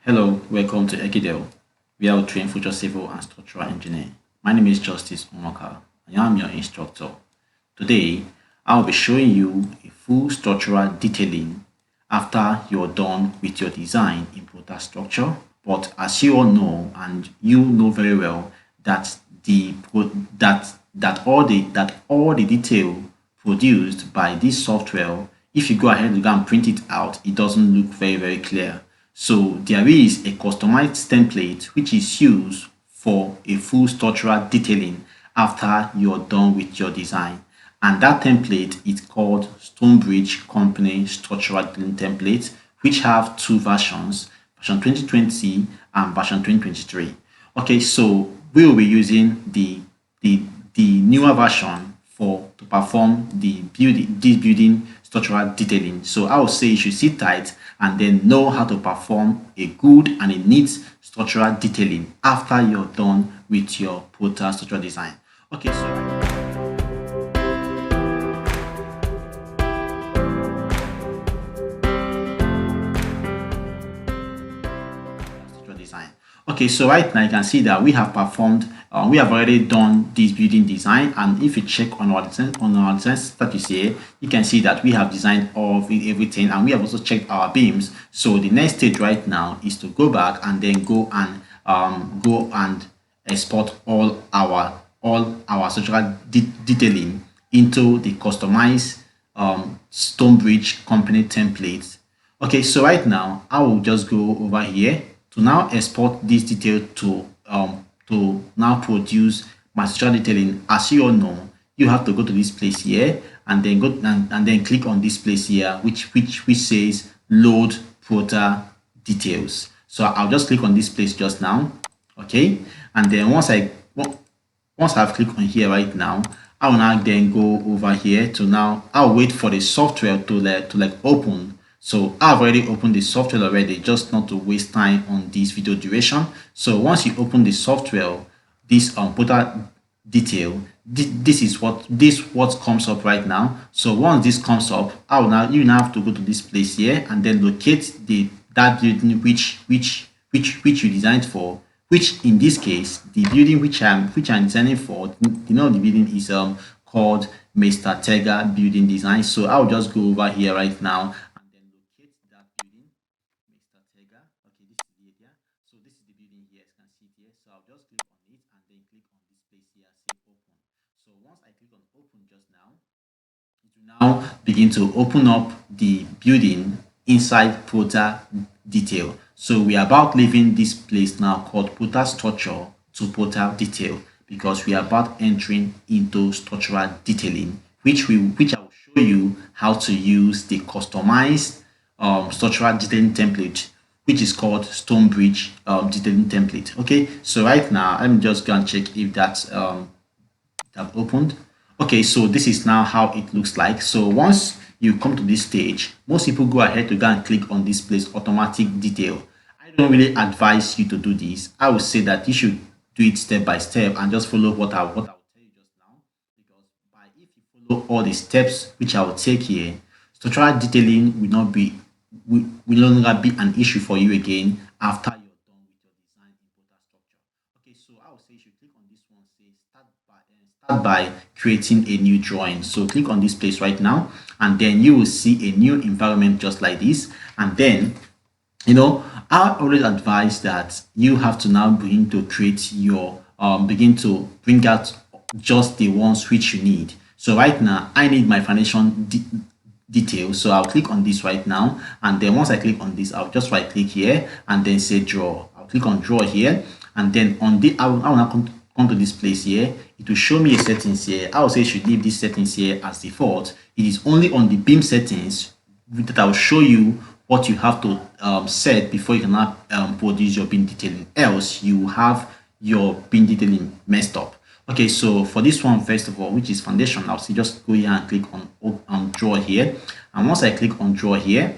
Hello, welcome to Ekidel. We are trained future civil and structural engineer. My name is Justice Omoka. I am your instructor. Today, I'll be showing you a full structural detailing after you're done with your design in Protastructure. But as you all know, and you know very well, that the that all the detail produced by this software, if you go ahead and go and print it out, it doesn't look very clear. So there is a customized template which is used for a full structural detailing after you're done with your design. And that template is called Stonebridge Company Structural Detailing Template, which have two versions, version 2020 and version 2023. Okay, so we will be using the newer version for to perform this building structural detailing. So I would say you should sit tight and then know how to perform a good and a neat structural detailing after you're done with your Prota structural design. Okay, so structural design. Okay, so right now you can see that we have performed, we have already done this building design, and if you check on our design status here, you can see that we have designed everything, and we have also checked our beams. So the next stage right now is to go back and then go and export all our structural detailing into the customized Stonebridge company template. Okay, so right now I will just go over here to now export this detail to now produce my structural detailing. As you all know, you have to go to this place here and then go and then click on this place here which says load Prota details. So I'll just click on this place just now. Okay, and then once I've clicked on here right now, I will now then go over here to now I'll wait for the software to open. So I've already opened the software already, just not to waste time on this video duration. So once you open the software, this Prota detail, this is what comes up right now. So once this comes up, you now have to go to this place here and then locate that building which you designed for, which in this case the building which I'm designing for, the name of the building is called Mr. Tega building design. So I'll just go over here right now and then locate that building, Mr. Tega. Okay, this is the area. So this is the building here, as you can see it here. So I'll just click on it and then click on this place here, say open. So once I click on open just now, it will now begin to open up the building inside Prota detail. So we are about leaving this place now called Protastructure to Prota detail, because we are about entering into structural detailing, which I will show you how to use the customized structural detailing template, which is called Stonebridge detailing template. Okay, so right now let me just go and check if that's have opened. Okay, so this is now how it looks like. So once you come to this stage, most people go ahead to go and click on this place, automatic detail. I don't really advise you to do this. I would say that you should do it step by step and just follow what I will tell you just now, because if you follow all the steps which I will take here, structural detailing will no longer be an issue for you again after you're done with your design in Protastructure. Okay, so I would say you should click on this one, say start by creating a new drawing. So click on this place right now, and then you will see a new environment just like this. And then, I always advise that you have to now begin to create your begin to bring out just the ones which you need. So right now I need my foundation detail, so I'll click on this right now, and then once I click on this, I'll just right click here and then say draw. I'll click on draw here, and then on the I will now come to this place here. It will show me a settings here. I will say you should leave this settings here as default. It is only on the beam settings that I will show you what you have to set before you can now produce your beam detailing, else you will have your beam detailing messed up. Okay, so for this one, first of all, which is foundation, I'll say just go here and click on draw here, and once I click on draw here,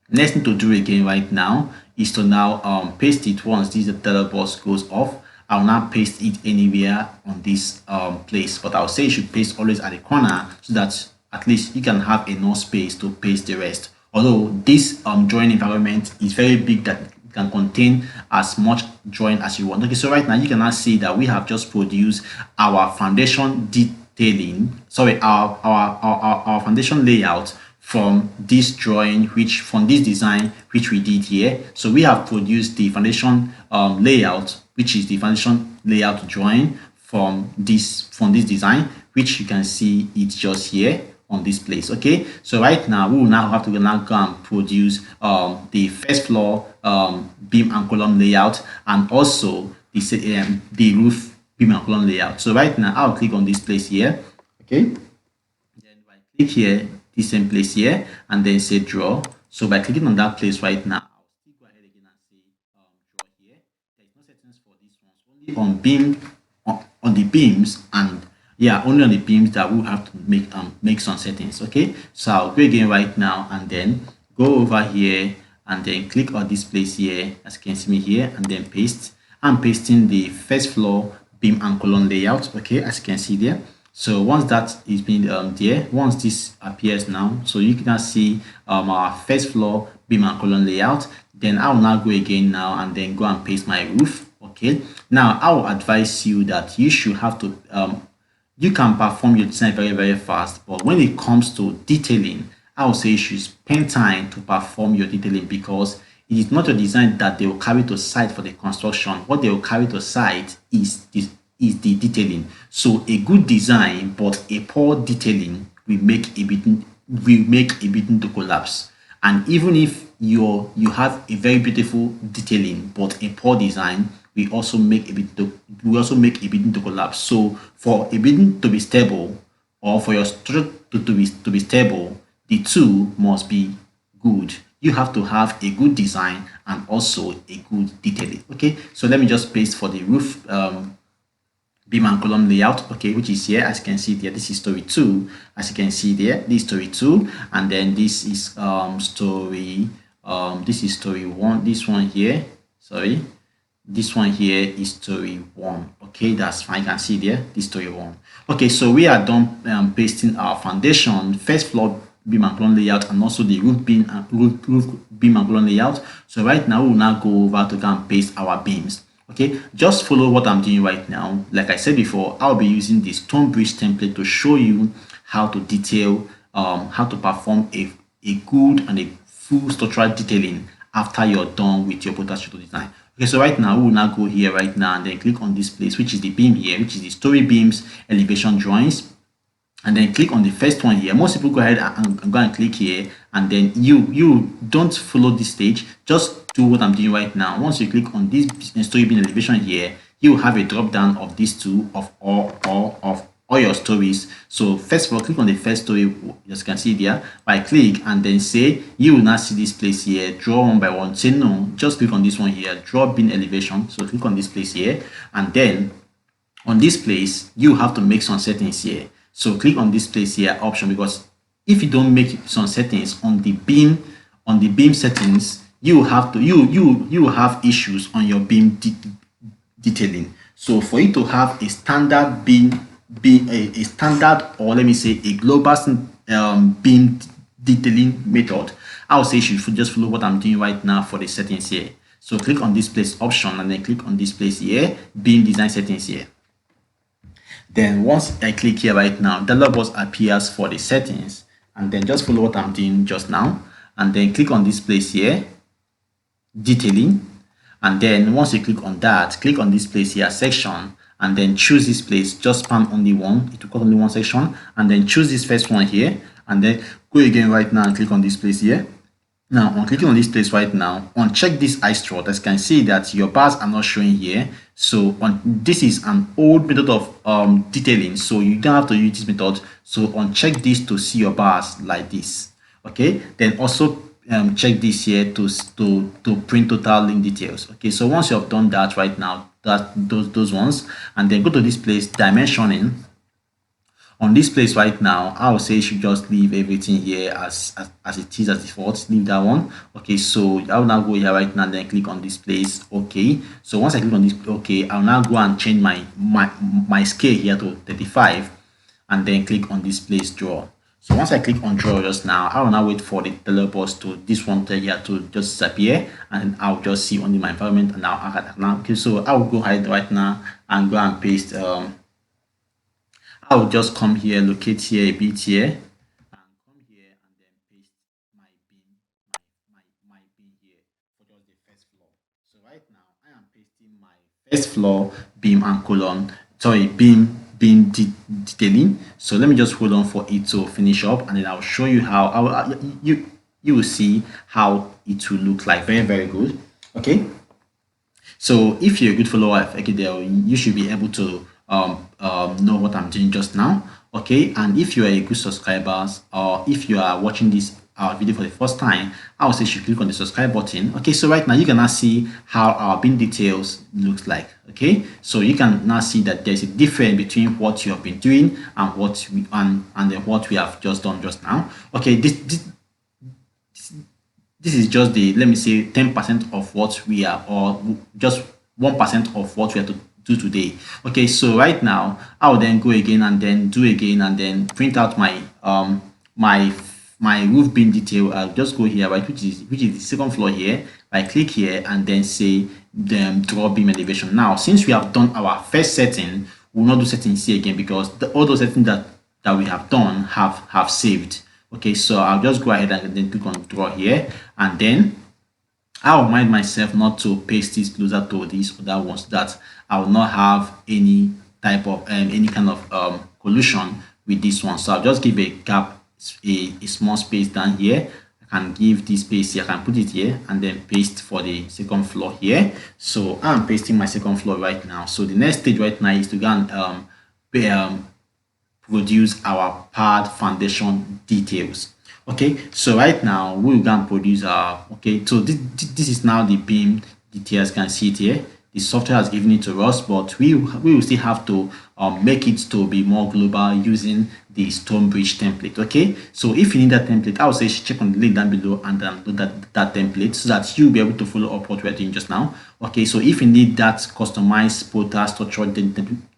next thing to do again right now is to now paste it. Once this tele box goes off, I'll now paste it anywhere on this place, but I'll say you should paste always at the corner so that at least you can have enough space to paste the rest. Although this drawing environment is very big, that can contain as much drawing as you want. Okay, so right now you can now see that we have just produced our foundation detailing, sorry, our foundation layout from this drawing, which from this design which we did here. So we have produced the foundation layout, which is the foundation layout drawing from this design, which you can see it's just here on this place. Okay, so right now we will now have to now go and produce the first floor beam and column layout, and also the roof beam and column layout. So right now I'll click on this place here. Okay, then if I click here, this same place here, and then say draw. So by clicking on that place right now, I'll still go ahead again and say draw here. There's no settings for this one, so only on beam on the beams, and yeah, only on the beams that we'll have to make some settings. Okay, so I'll go again right now and then go over here and then click on this place here, as you can see me here, and then paste. I'm pasting the first floor beam and column layout. Okay, as you can see there. So once that is being there, once this appears now, so you can now see our first floor beam and column layout. Then I will now go again now and then go and paste my roof. Okay, now I will advise you that you should have to you can perform your design very fast, but when it comes to detailing, I would say you should spend time to perform your detailing, because it is not a design that they will carry to site for the construction. What they will carry to site is the detailing. So a good design but a poor detailing will make a building to collapse. And even if you have a very beautiful detailing but a poor design, we also make a building to collapse. So for a building to be stable, or for your structure to be stable, the two must be good. You have to have a good design and also a good detailing. Okay, so let me just paste for the roof beam and column layout. Okay, which is here, as you can see there. This is story 2, as you can see there. This is story 2, and then this is story this is story 1. This one here, sorry, this one here is story 1. Okay, that's fine. You can see there, this story 1. Okay, so we are done pasting our foundation, first floor beam and column layout, and also the roof beam and column layout. So right now we will now go over to go and paste our beams. Okay, just follow what I'm doing right now. Like I said before, I'll be using the Stonebridge template to show you how to detail, how to perform a good and a full structural detailing after you're done with your Protastructure design. Okay, so right now we will now go here right now and then click on this place, which is the beam here, which is the story beams elevation drawings, and then click on the first one here. Most people go ahead and go and click here, and then you don't follow this stage, just do what I'm doing right now. Once you click on this story beam elevation here, you have a drop down of these two of all your stories. So first of all, click on the first story, as you can see there. By click and then say, you will now see this place here, draw one by one. Say no, just click on this one here, draw beam elevation. So click on this place here, and then on this place you have to make some settings here. So click on this place here, option, because if you don't make some settings on the beam settings, you have to you have issues on your beam detailing. So for you to have a standard a standard, or let me say a global beam detailing method, I would say you should just follow what I'm doing right now for the settings here. So click on this place option, and then click on this place here, beam design settings here. Then once I click here right now, the dialog box appears for the settings, and then just follow what I'm doing just now, and then click on this place here, detailing, and then once you click on that, click on this place here, section, and then choose this place, just spam only one, it will cut only one section, and then choose this first one here, and then go again right now and click on this place here. Now on clicking on this place right now, uncheck this eye strut. As you can see that your bars are not showing here. So this is an old method of detailing, so you don't have to use this method. So uncheck this to see your bars like this. Okay, then also check this here to print total link details. Okay, so once you have done that right now, those ones, and then go to this place, dimensioning. On this place right now, I would say you should just leave everything here as it is, as default. Leave that one. Okay, so I will now go here right now and then click on this place. Okay, so once I click on this, okay, I'll now go and change my scale here to 35, and then click on this place, draw. So once I click on draw just now, I will now wait for the teleport to this one here to just disappear, and I'll just see only my environment, and now okay, so I will go ahead right now and go and paste I will just come here, locate here a bit here, and come here and then paste my beam, my beam here for just the first floor. So right now I am pasting my first floor beam and column, sorry, beam detailing. So let me just hold on for it to finish up, and then I'll show you how you will see how it will look like. Very good. Okay. So if you're a good follower of AutoCAD, you should be able to know what I'm doing just now. Okay, and if you are a good subscriber, or if you are watching this video for the first time, I would say you should click on the subscribe button. Okay, so right now you can now see how our beam details looks like. Okay, so you can now see that there's a difference between what you have been doing and what we then what we have just done just now. Okay, this is just the, let me say, 10% of what we are, or just 1% of what we have to do today. Okay, so right now I will then go again and then do again and then print out my my roof beam detail. I'll just go here, right, which is the second floor here. I click here and then say draw beam elevation. Now since we have done our first setting, we'll not do settings here again, because all those settings that we have done have saved. Okay, so I'll just go ahead and then click on draw here, and then I'll remind myself not to paste this closer to these other ones, so that I will not have any type of any kind of collision with this one. So I'll just give a gap, a small space down here. I can give this space here, I can put it here, and then paste for the second floor here. So I'm pasting my second floor right now. So the next stage right now is to go and produce our pad foundation details. Okay, so right now we will go and produce our, okay, so this is now the beam details. You can see it here. The software has given it to us, but we will still have to make it to be more global using the Stonebridge template. Okay, so if you need that template, I would say check on the link down below and download that template, so that you'll be able to follow up what we're doing just now. Okay, so if you need that customized Protastructure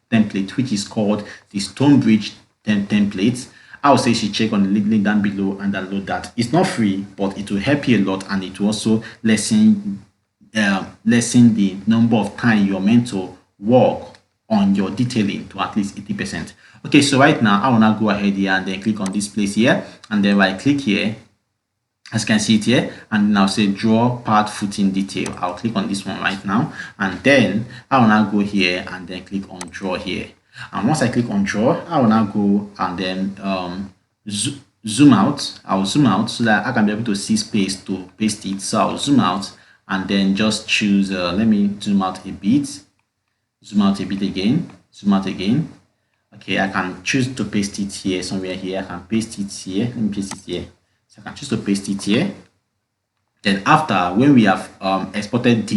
template, which is called the Stonebridge template, I would say you should check on the link down below and download that. It's not free, but it will help you a lot, and it will also lessen the number of time you're meant to work on your detailing to at least 80%. Okay, so right now I will now go ahead here and then click on this place here, and then when I click here, as you can see it here, and now say draw pad footing detail. I'll click on this one right now, and then I will now go here and then click on draw here. And once I click on draw, I will now go and then zoom out. I'll zoom out so that I can be able to see space to paste it. So I'll zoom out and then just choose, let me zoom out a bit, zoom out a bit again, zoom out again. Okay, I can choose to paste it here, somewhere here. I can paste it here. Let me paste it here. So I can choose to paste it here. Then after, when we have exported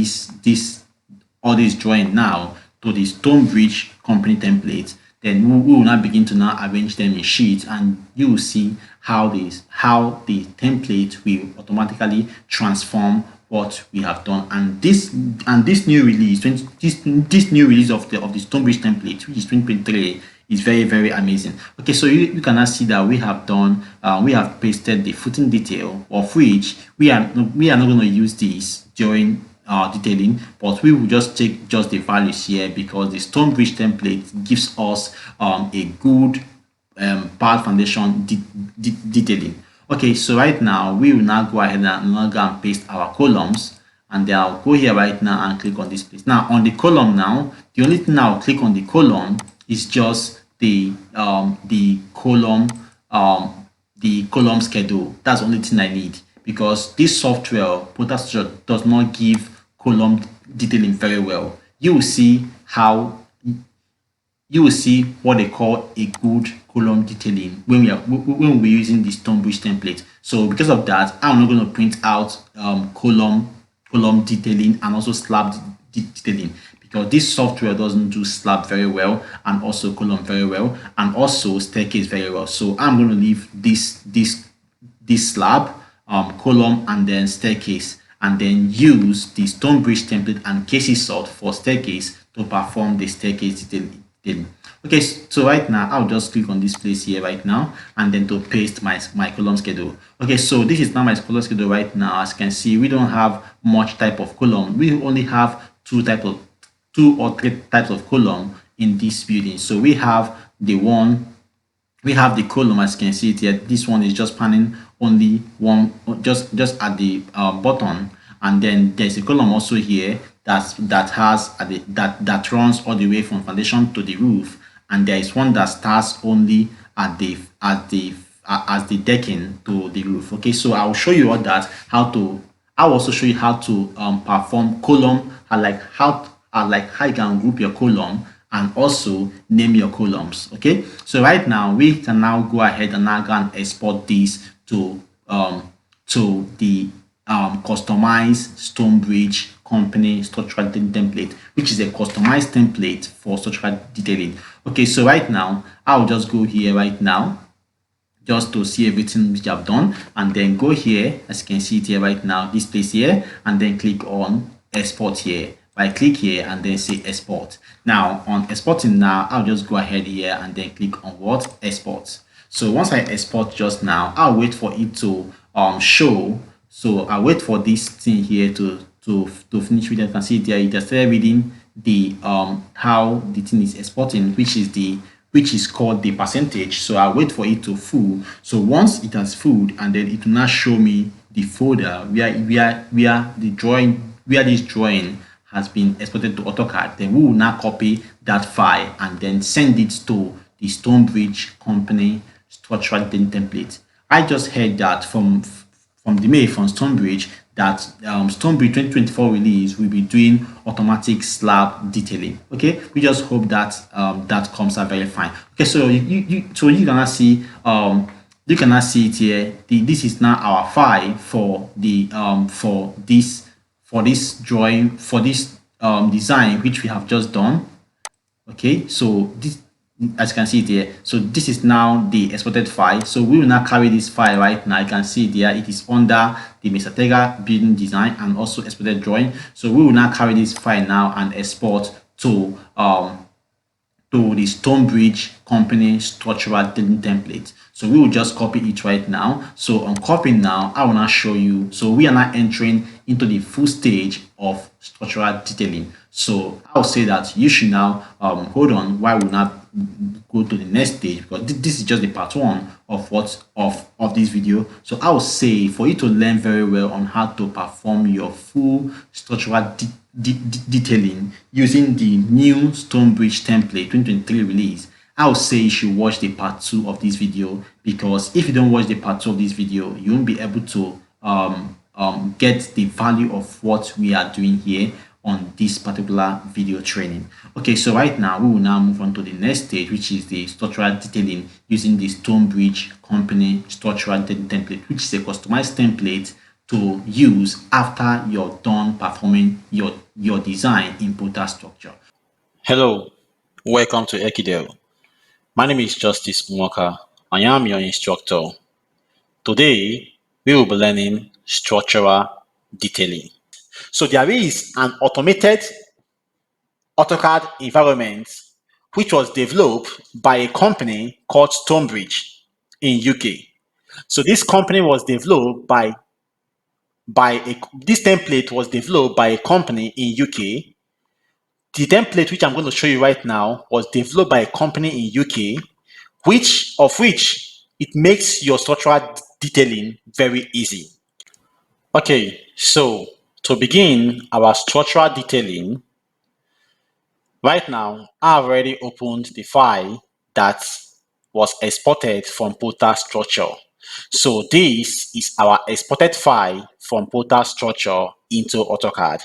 all this drawing now to the Stonebridge company template, then we will now begin to now arrange them in sheets, and you will see how the template will automatically transform what we have done. And this new release, this new release of the Stonebridge template, which is 2023, is very amazing. Okay, so you can now see that we have done we have pasted the footing detail, of which we are not going to use this during detailing, but we will just take just the values here, because the Stonebridge template gives us a good pad foundation detailing. Okay, so right now we will now go ahead and paste our columns, and then I'll go here right now and click on this place. Now on the column, now the only thing I'll click on the column is just the column schedule. That's the only thing I need, because this software Protastructure does not give column detailing very well. You will see what they call a good column detailing when we're using the Stonebridge template. So because of that, I'm not going to print out column detailing and also slab detailing, because this software doesn't do slab very well, and also column very well, and also staircase very well. So I'm going to leave this slab, column, and then staircase, and then use the Stonebridge template and KC sort for staircase to perform the staircase detailing. Okay, so right now I'll just click on this place here right now, and then to paste my column schedule. Okay, so this is now my column schedule right now. As you can see, we don't have much type of column. We only have two or three types of column in this building. So we have the column, as you can see it here. This one is just panning only one, just at the bottom, and then there's a column also here that has that runs all the way from foundation to the roof, and there is one that starts only at the as the decking to the roof. Okay, so I'll show you all that I'll also show you how to perform column, how you can group your column and also name your columns. Okay, so right now we can now go ahead and now go and export this to the customized Stonebridge company structural template, which is a customized template for structural detailing. Okay, so right now I'll just go here right now just to see everything which I've done, and then go here, as you can see it here right now, this place here, and then click on export here. I click here and then say export. Now on exporting now, I'll just go ahead here and then click on what? Export. So once I export just now, I'll wait for it to show. So I'll wait for this thing here to finish reading. You can see it there, it has started reading the how the thing is exporting, which is called the percentage. So I'll wait for it to full. So once it has full, and then it will now show me the folder where this drawing has been exported to AutoCAD. Then we will now copy that file and then send it to the Stonebridge company structural template. I just heard that from the mail from Stonebridge that Stonebridge 2024 release will be doing automatic slab detailing. Okay, we just hope that that comes out very fine. Okay, so you cannot see it here. This is now our file for the for this drawing, for this design which we have just done. Okay, so this, as you can see it here, so this is now the exported file. So we will now carry this file right now. You can see there it is under the Mr. Tega building design and also exported drawing. So we will now carry this file now and export to the Stonebridge company structural template. So we will just copy it right now. So on copying now, I will now show you. So we are now entering into the full stage of structural detailing. So I'll say that you should now hold on while we now go to the next stage, because this is just the part one of this video. So I will say for you to learn very well on how to perform your full structural detailing using the new Stonebridge template 2023 release, I would say you should watch the part 2 of this video, because if you don't watch the part 2 of this video, you won't be able to get the value of what we are doing here on this particular video training. Okay, so right now we will now move on to the next stage, which is the structural detailing using the Stonebridge company structural template, which is a customized template to use after you're done performing your design in Protastructure. Hello, welcome to Ekidel. My name is Justice Mwaka. I am your instructor. Today, we will be learning structural detailing. So there is an automated AutoCAD environment which was developed by a company called Stonebridge in UK. So this company was developed this template was developed by a company in UK. The template which I'm going to show you right now was developed by a company in UK, which it makes your structural detailing very easy. Okay, so to begin our structural detailing, right now I've already opened the file that was exported from Protastructure. So this is our exported file from Protastructure into AutoCAD.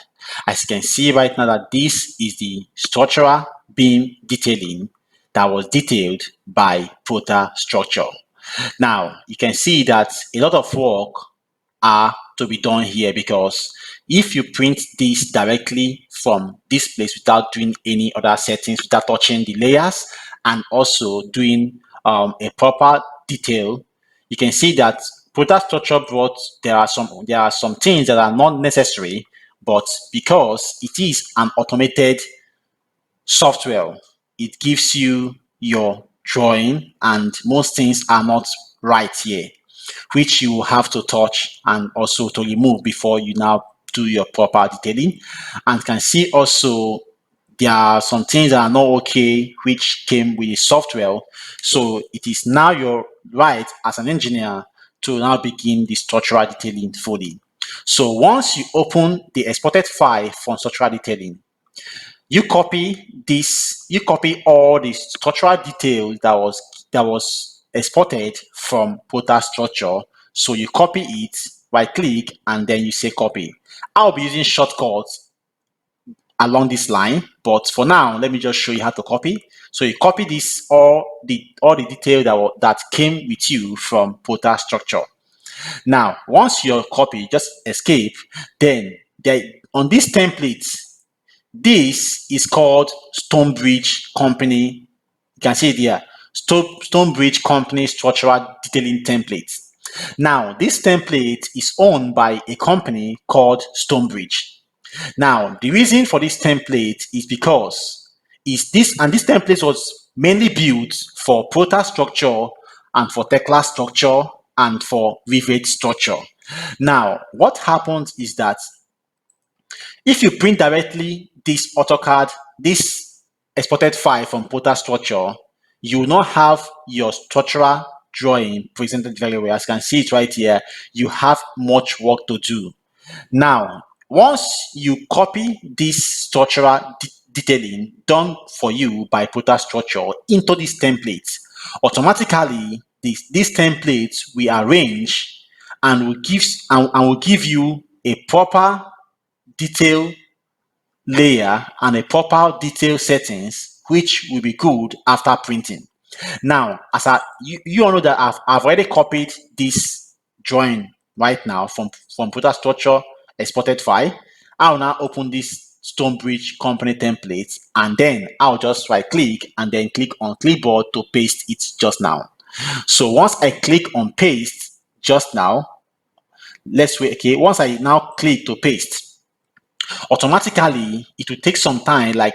As you can see right now that this is the structural beam detailing that was detailed by Protastructure. Now you can see that a lot of work are to be done here, because if you print this directly from this place without doing any other settings, without touching the layers and also doing a proper detail, you can see that Protastructure brought there are some things that are not necessary, but because it is an automated software, it gives you your drawing, and most things are not right here, which you have to touch and also to remove before you now do your proper detailing. And can see also there are some things that are not okay which came with the software. So it is now your right as an engineer to now begin the structural detailing fully. So once you open the exported file from structural detailing, you copy all the structural details that was exported from Protastructure. So you copy it, right click, and then you say copy. I'll be using shortcuts along this line, but for now, let me just show you how to copy. So you copy this, all the detail that came with you from Protastructure. Now, once your copy, just escape. Then on this template, this is called Stonebridge Company. You can see it here. Stonebridge Company Structural Detailing Template. Now, this template is owned by a company called Stonebridge. Now, the reason for this template is because this template was mainly built for Protastructure and for Tekla structure and for Rivet structure. Now, what happens is that if you print directly this AutoCAD, this exported file from Protastructure, you will not have your structural drawing presented very well. As you can see it right here, you have much work to do. Now, once you copy this structural detailing done for you by Protastructure into this template, automatically these templates will arrange and will give you a proper detail layer and a proper detail settings, which will be good after printing. Now, you all know that I've already copied this drawing right now from Protastructure exported file. I'll now open this Stonebridge company template, and then I'll just right click and then click on clipboard to paste it just now. So once I click on paste just now, let's wait. Okay, once I now click to paste, automatically it will take some time, like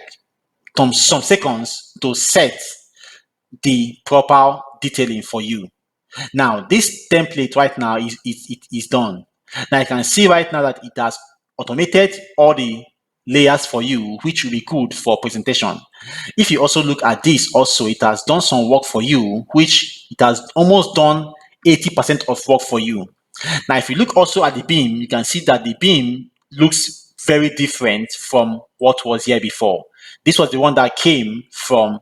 some seconds, to set the proper detailing for you. Now, this template right now is done. Now you can see right now that it has automated all the layers for you, which will be good for presentation. If you also look at this, also it has done some work for you, which it has almost done 80% of work for you. Now, if you look also at the beam, you can see that the beam looks very different from what was here before. This was the one that came from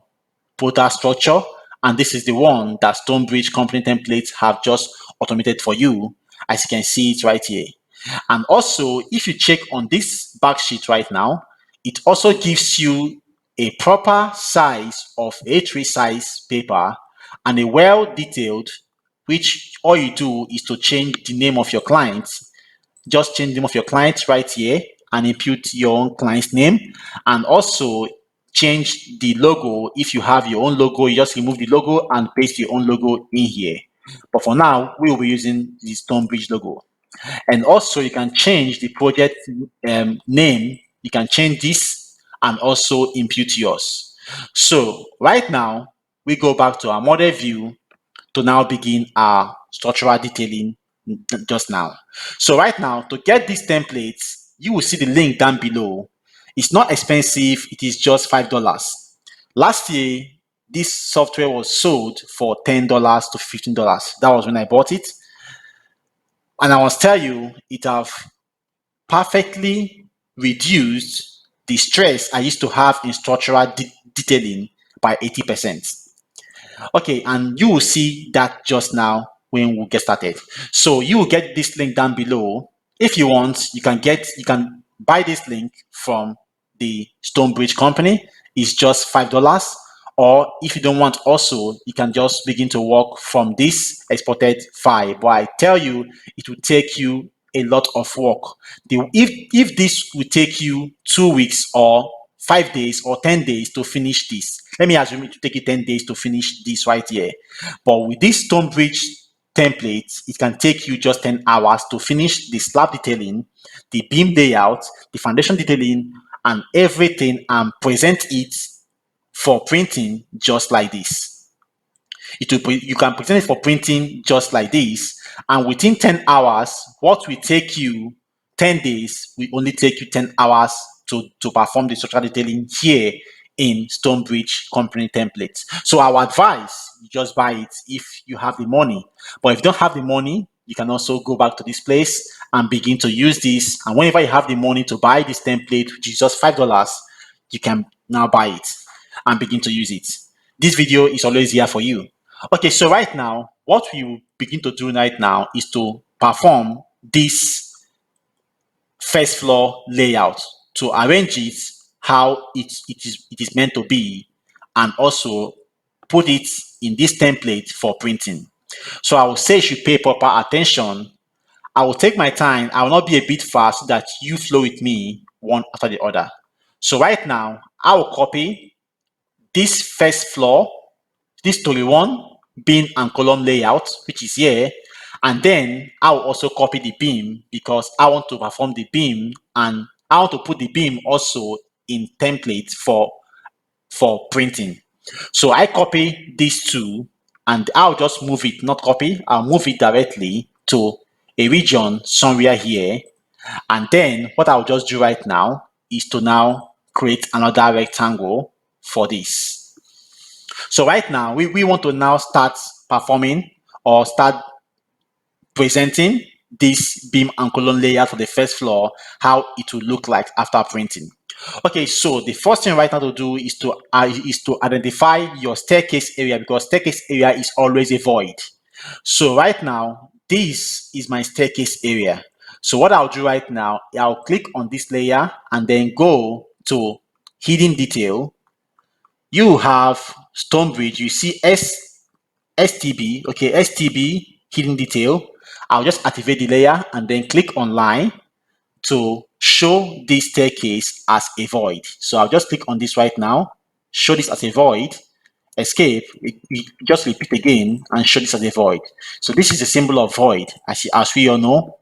Protastructure, and this is the one that Stonebridge company templates have just automated for you, as you can see it right here. And also, if you check on this back sheet right now, it also gives you a proper size of A3 size paper and a well detailed, which all you do is to change the name of your client. Just change the name of your client right here and input your own client's name, and also change the logo. If you have your own logo, you just remove the logo and paste your own logo in here. But for now, we will be using the Stonebridge logo. And also you can change the project name. You can change this and also input yours. So right now, we go back to our model view to now begin our structural detailing just now. So right now, to get these templates, you will see the link down below. It's not expensive. It is just $5. Last year, this software was sold for $10 to $15. That was when I bought it. And I must tell you, it have perfectly reduced the stress I used to have in structural detailing by 80%. Okay, and you will see that just now when we get started. So you will get this link down below. If you want, you can buy this link from the Stonebridge company. It's just $5. Or if you don't want, also you can just begin to work from this exported file. But I tell you, it will take you a lot of work. If this will take you 2 weeks or 5 days or 10 days to finish this, let me assume it will take you 10 days to finish this right here. But with this Stonebridge template, it can take you just 10 hours to finish the slab detailing, the beam layout, the foundation detailing, and everything, and present it for printing just like this. You can present it for printing just like this, and within 10 hours, what will take you 10 days will only take you 10 hours to perform the structural detailing here in Stonebridge company templates. So our advice, you just buy it if you have the money. But if you don't have the money, you can also go back to this place and begin to use this. And whenever you have the money to buy this template, which is just $5, you can now buy it and begin to use it. This video is always here for you. Okay, so right now, what we will begin to do right now is to perform this first floor layout, to arrange it how it is meant to be, and also put it in this template for printing. So I will say you should pay proper attention. I will take my time. I will not be a bit fast so that you flow with me one after the other. So right now, I will copy this first floor, this story one beam and column layout, which is here, and then I will also copy the beam because I want to perform the beam, and I want to put the beam also in template for printing. So I copy these two, and I'll just move it, not copy, I'll move it directly to a region somewhere here. And then what I'll just do right now is to now create another rectangle for this. So right now, we want to now start performing or start presenting this beam and column layout for the first floor, how it will look like after printing. Okay, so the first thing right now to do is to identify your staircase area, because staircase area is always a void. So right now, this is my staircase area. So what I'll do right now, I'll click on this layer and then go to hidden detail. You have Stonebridge, you see STB, okay, STB hidden detail. I'll just activate the layer and then click on line to show this staircase as a void. So I'll just click on this right now, show this as a void, escape, we just repeat again and show this as a void. So this is a symbol of void, as we all know.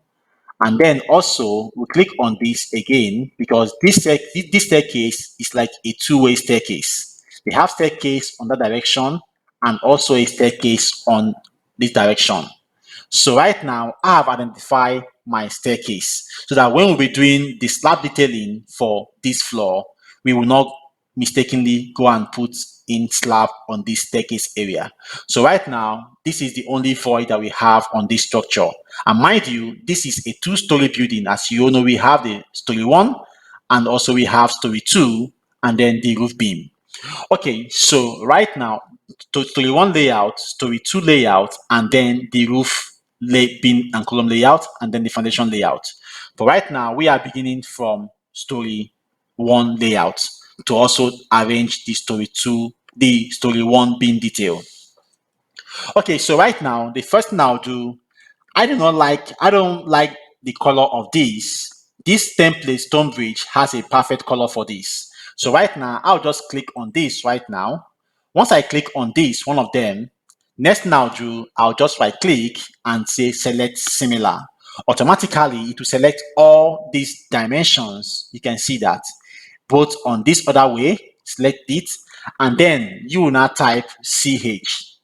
And then also we click on this again because this staircase is like a two-way staircase. They have staircase on that direction and also a staircase on this direction. So right now I have identified my staircase so that when we'll be doing the slab detailing for this floor, we will not mistakenly go and put in slab on this staircase area. So right now, this is the only void that we have on this structure. And mind you, this is a two-story building. As you all know, we have the story one and also we have story two and then the roof beam. Okay, so right now, story one layout, story two layout, and then the roof beam and column layout, and then the foundation layout. But right now, we are beginning from story one layout to also arrange the story one beam detail. Okay, so right now, the first thing I'll do, I don't like the color of this. This template Stonebridge has a perfect color for this. So right now, I'll just click on this right now. Once I click on this, one of them, next thing I'll do, I'll just right click and say select similar. Automatically, it will select all these dimensions. You can see that both on this other way, select it, and then you will now type CH.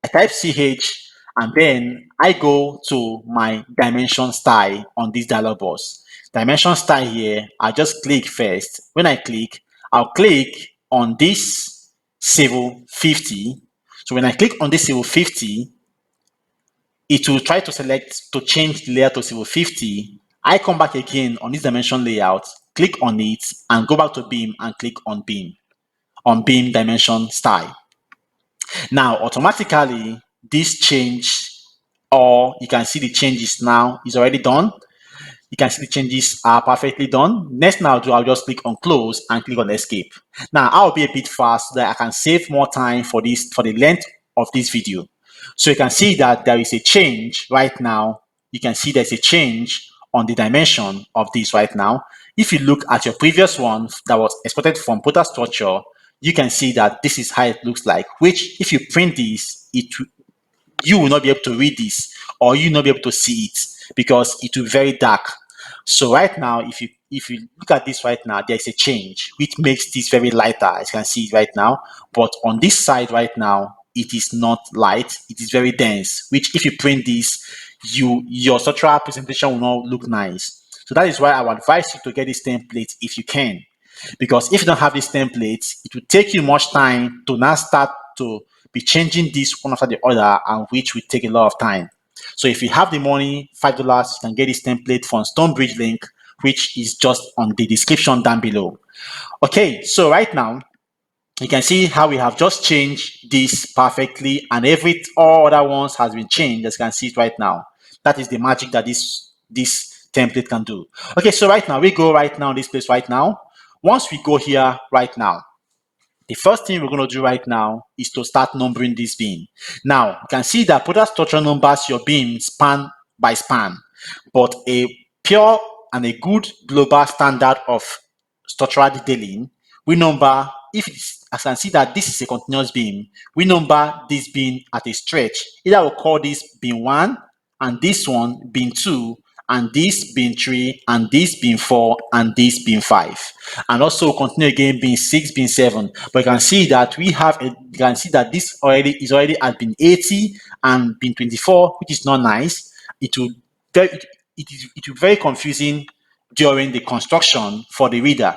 I type CH and then I go to my dimension style on this dialog box. Dimension style here, I just click first. When I click, I'll click on this civil 50. So when I click on this civil 50, it will try to select to change the layer to civil 50. I come back again on this dimension layout, click on it and go back to beam and click on beam dimension style. Now, automatically, this change, or you can see the changes now is already done. You can see the changes are perfectly done. Next now, I'll just click on close and click on escape. Now, I'll be a bit fast so that I can save more time for the length of this video. So you can see that there is a change right now. You can see there's a change on the dimension of this right now. If you look at your previous one that was exported from Protastructure, you can see that this is how it looks like, which if you print this, you will not be able to read this or you will not be able to see it because it will be very dark. So right now, if you look at this right now, there's a change which makes this very lighter, as you can see right now. But on this side right now, it is not light, it is very dense, which if you print this, your structural presentation will not look nice. So that is why I would advise you to get this template if you can. Because if you don't have this template, it will take you much time to now start to be changing this one after the other, and which will take a lot of time. So if you have the money, $5, you can get this template from Stonebridge link, which is just on the description down below. Okay, so right now, you can see how we have just changed this perfectly, and all other ones has been changed, as you can see it right now. That is the magic that this template can do. Okay, so right now, we go right now, this place right now. Once we go here right now, the first thing we're going to do right now is to start numbering this beam. Now, you can see that Protastructure numbers your beam span by span, but a pure and a good global standard of structural detailing, we number, if it's, as you can see that this is a continuous beam, we number this beam at a stretch. Either we'll call this beam 1, and this one beam 2, and this beam 3, and this beam 4, and this beam 5. And also continue again beam 6, beam 7. But you can see that you can see that this is already at beam 80 and beam 24, which is not nice. It will be very confusing during the construction for the reader.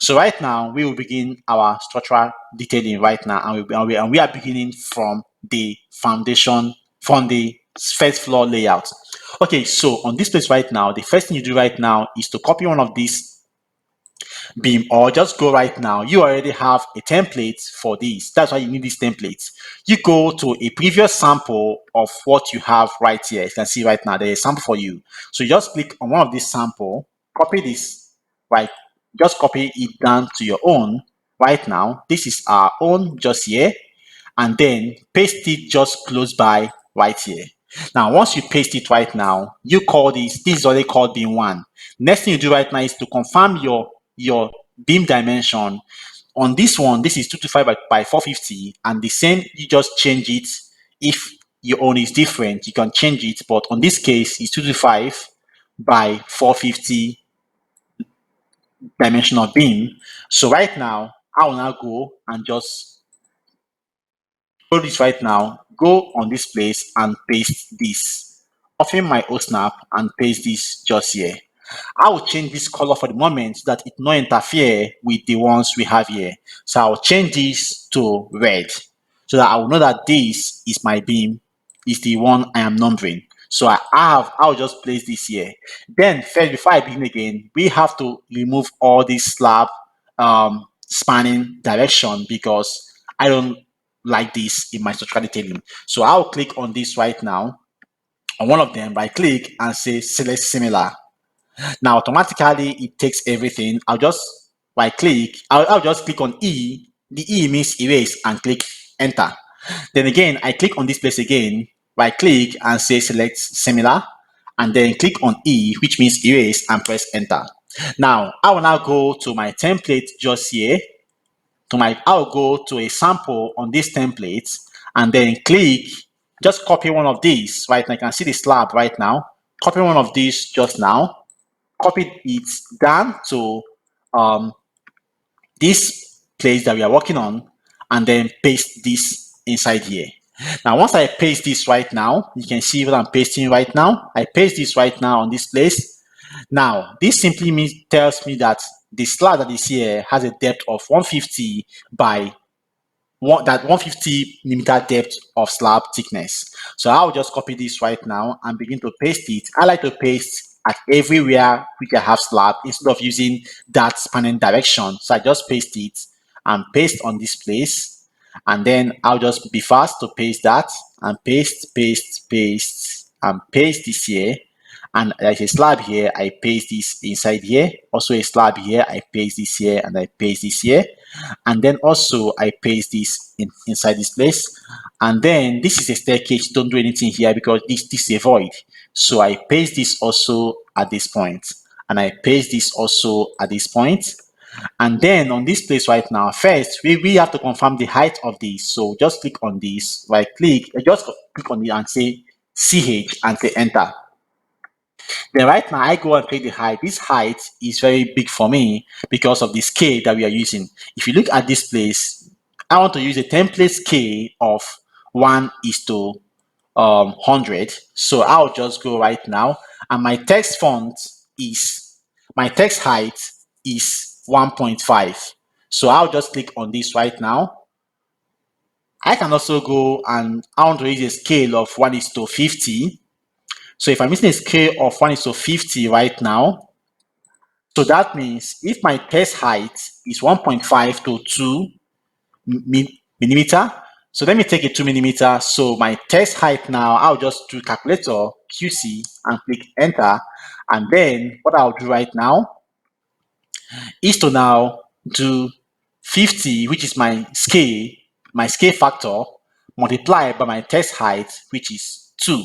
So right now we will begin our structural detailing right now, and we are beginning from the foundation, from the first floor layout. Okay, so on this place right now, the first thing you do right now is to copy one of these beam, or just go right now. You already have a template for this. That's why you need this template. You go to a previous sample of what you have right here. You can see right now there is a sample for you. So you just click on one of these sample, copy this, right? Just copy it down to your own right now. This is our own just here, and then paste it just close by right here. Now, once you paste it right now, you call this is already called beam 1. Next thing you do right now is to confirm your beam dimension. On this one, this is 225 by 450, and the same, you just change it. If your own is different, you can change it, but on this case, it's 225 by 450 dimensional beam. So right now, I will now go and just do this right now. Go on this place and paste this. Open my OSnap and paste this just here. I will change this color for the moment so that it not interfere with the ones we have here. So I'll change this to red so that I will know that this is my beam, is the one I am numbering. So I'll just place this here. Then first, before I begin again, we have to remove all this slab spanning direction, because I don't like this in my structural detailing. So I'll click on this right now, on one of them, right click and say select similar. Now automatically it takes everything. I'll just right click, I'll just click on E. The E means erase, and click enter. Then again, I click on this place again, right click and say select similar, and then click on E, which means erase, and press enter. Now I will now go to my template just here. I'll go to a sample on this template, and then click, just copy one of these right now. You can see the slab right now. Copy one of these just now, copy it down to this place that we are working on, and then paste this inside here. Now, once I paste this right now, you can see what I'm pasting right now. I paste this right now on this place. Now, this simply tells me that the slab that is here has a depth of 150 by 150 millimeter depth of slab thickness. So I'll just copy this right now and begin to paste it. I like to paste at everywhere which I have slab instead of using that spanning direction. So I just paste it and paste on this place. And then I'll just be fast to paste that and paste, and paste this here. And there's a slab here, I paste this inside here. Also a slab here, I paste this here, and I paste this here. And then also I paste this inside this place. And then this is a staircase. Don't do anything here because this is a void. So I paste this also at this point, and I paste this also at this point. And then on this place right now, first we have to confirm the height of this. So just click on this, right click, just click on it and say CH and say enter. Then right now I go and click the height. This height is very big for me because of the scale that we are using. If you look at this place, I want to use a template scale of 1:100. So I'll just go right now, and my text font is, my text height is 1.5. So I'll just click on this right now. I can also go and I want to use a scale of 1:50. So if I'm using a scale of 1:50 right now, so that means if my text height is 1.5 to 2 millimeter, so let me take a 2 millimeter. So my text height now, I'll just do calculator QC and click enter. And then what I'll do right now is to now do 50, which is my scale factor, multiplied by my text height, which is 2.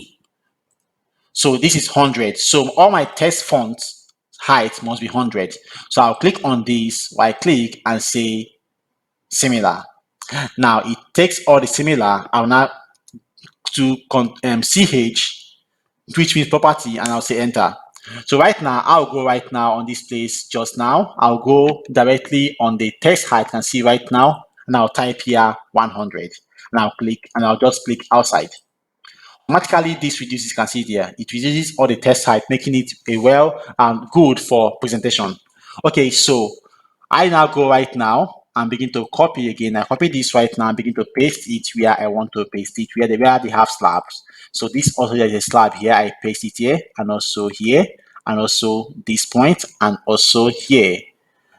So this is 100. So all my text font height must be 100. So I'll click on this, right click and say similar. Now it takes all the similar. I'll now to ch, which means property, and I'll say enter. So right now, I'll go right now on this place just now. I'll go directly on the text height, can see right now, and I'll type here 100. And I'll click, and I'll just click outside. Automatically, this reduces, you can see there, it reduces all the text height, making it a well and good for presentation. Okay, so I now go right now and begin to copy again. I copy this right now and begin to paste it where I want to paste it, where they have slabs. So this also, there's a slab here. I paste it here, and also here, and also this point, and also here.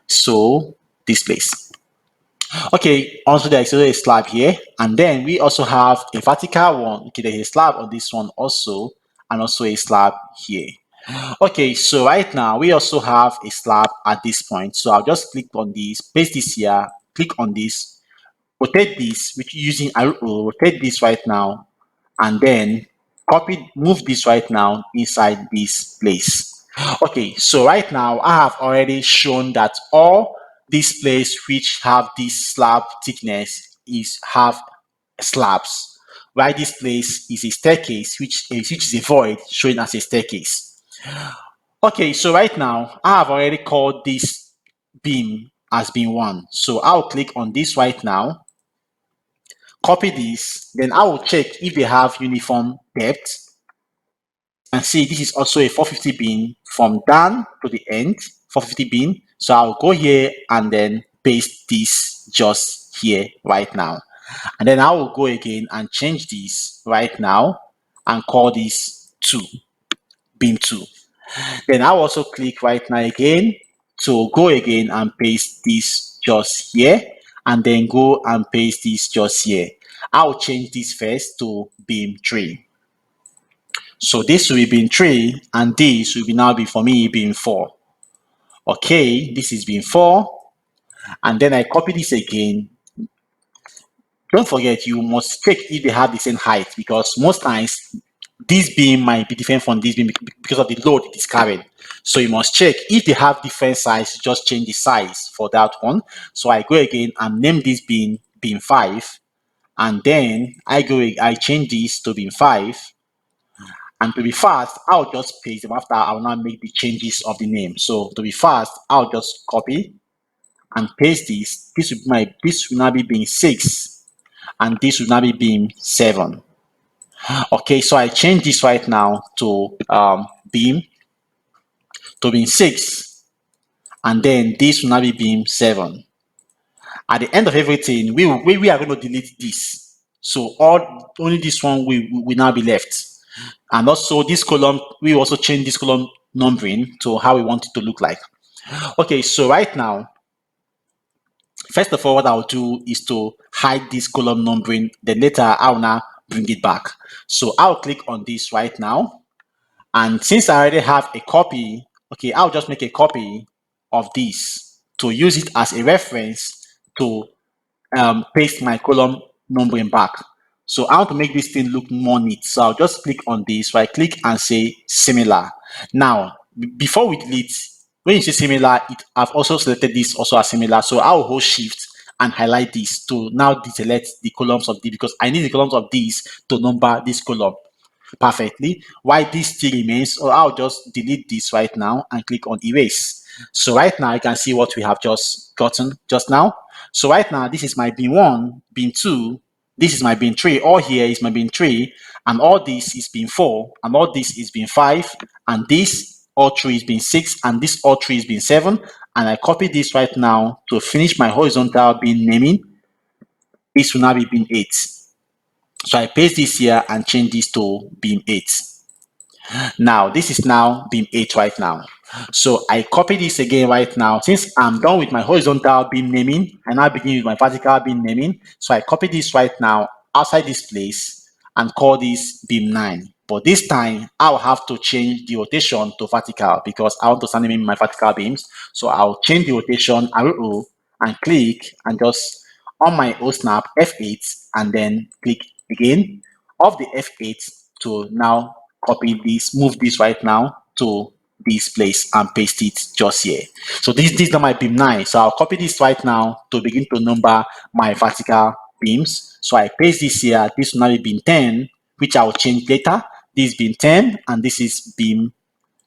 So this place. Okay, also there is also a slab here, and then we also have a vertical one. Okay, there's a slab on this one also, and also a slab here. Okay, so right now we also have a slab at this point. So I'll just click on this, paste this here, click on this, rotate this, which using arrow, rotate this right now, and then copy, move this right now inside this place. Okay, so right now I have already shown that all these places which have this slab thickness is have slabs. Right, this place is a staircase, which is a void showing as a staircase. Okay, so right now I have already called this beam as beam 1. So I'll click on this right now, copy this, then I will check if they have uniform depth. And see, this is also a 450 beam from down to the end, 450 beam. So I'll go here and then paste this just here right now. And then I will go again and change this right now and call this 2, beam 2. Then I'll also click right now again to go again and paste this just here, and then go and paste this just here. I'll change this first to beam 3. So this will be beam 3, and this will be now be for me beam 4. Okay, this is beam 4, and then I copy this again. Don't forget, you must check if they have the same height, because most times this beam might be different from this beam because of the load it is carrying. So you must check if they have different size, just change the size for that one. So I go again and name this beam beam 5, and then I change this to beam 5. And to be fast, I'll just paste them after I'll now make the changes of the name. So to be fast, I'll just copy and paste this. This will now be beam 6, and this will now be beam 7. Okay, so I change this right now to beam 6, and then this will now be beam 7. At the end of everything, we are going to delete this. So only this one will now be left. And also this column, we also change this column numbering to how we want it to look like. Okay, so right now, first of all, what I'll do is to hide this column numbering. Then later, I'll now bring it back. So I'll click on this right now. And since I already have a copy, okay, I'll just make a copy of this to use it as a reference to paste my column numbering back. So I want to make this thing look more neat. So I'll just click on this, right click and say similar. Now, before we delete, when you say similar, I've also selected this also as similar. So I'll hold shift and highlight this to now deselect the columns of these, because I need the columns of these to number this column. perfectly. Why this still remains, or I'll just delete this right now and click on erase. So right now you can see what we have just gotten just now. So right now this is my bin 1, bin 2, this is my bin 3, all here is my bin 3, and all this is bin 4, and all this is bin 5, and this all 3 is bin 6, and this all 3 is bin 7, and I copy this right now to finish my horizontal bin naming. This will now be bin 8. So I paste this here and change this to bin 8. Now, this is now beam 8 right now. So I copy this again right now. Since I'm done with my horizontal beam naming, I now begin with my vertical beam naming. So I copy this right now outside this place and call this beam 9. But this time, I'll have to change the rotation to vertical because I want to start naming my vertical beams. So I'll change the rotation arrow and click and just on my O snap F8 and then click again of the F8 to now copy this, move this right now to this place and paste it just here. So this is my beam 9. So I'll copy this right now to begin to number my vertical beams. So I paste this here. This will now be beam 10, which I will change later. This is beam 10 and this is beam,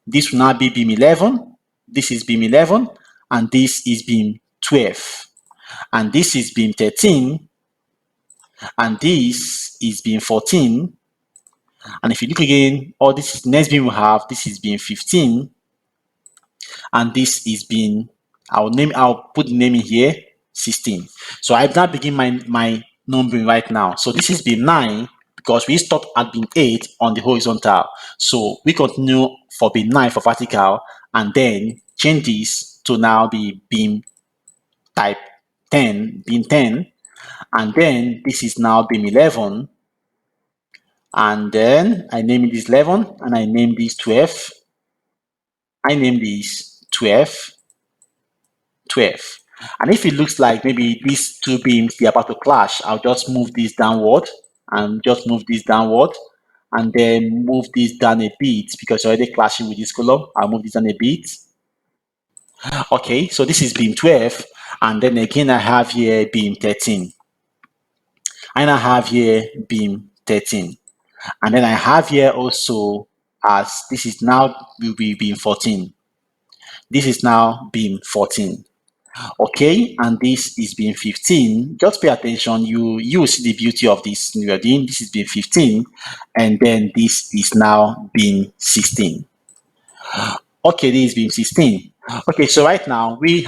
this will now be beam 11. This is beam 11 and this is beam 12. And this is beam 13 and this is beam 14. And if you look again, all this next beam we have, this is beam 15, and this is beam, I'll put the name in here, 16. So I now begin my numbering right now. So this is beam 9 because we stopped at beam 8 on the horizontal. So we continue for beam 9 for vertical and then change this to now be beam type 10, beam 10, and then this is now beam 11. And then I name this 11 and I name this 12. I name this 12, 12. And if it looks like maybe these two beams, they're about to clash, I'll just move this downward and just move this downward and then move this down a bit because it's already clashing with this column. I'll move this down a bit. Okay, so this is beam 12. And then again, I have here beam 13. And I have here beam 13. And then I have here also as this is now will be beam 14. This is now beam 14. Okay, and this is beam 15. Just pay attention. You will see the beauty of this we are doing. This is beam 15, and then this is now beam 16. Okay, this is beam 16. Okay, so right now we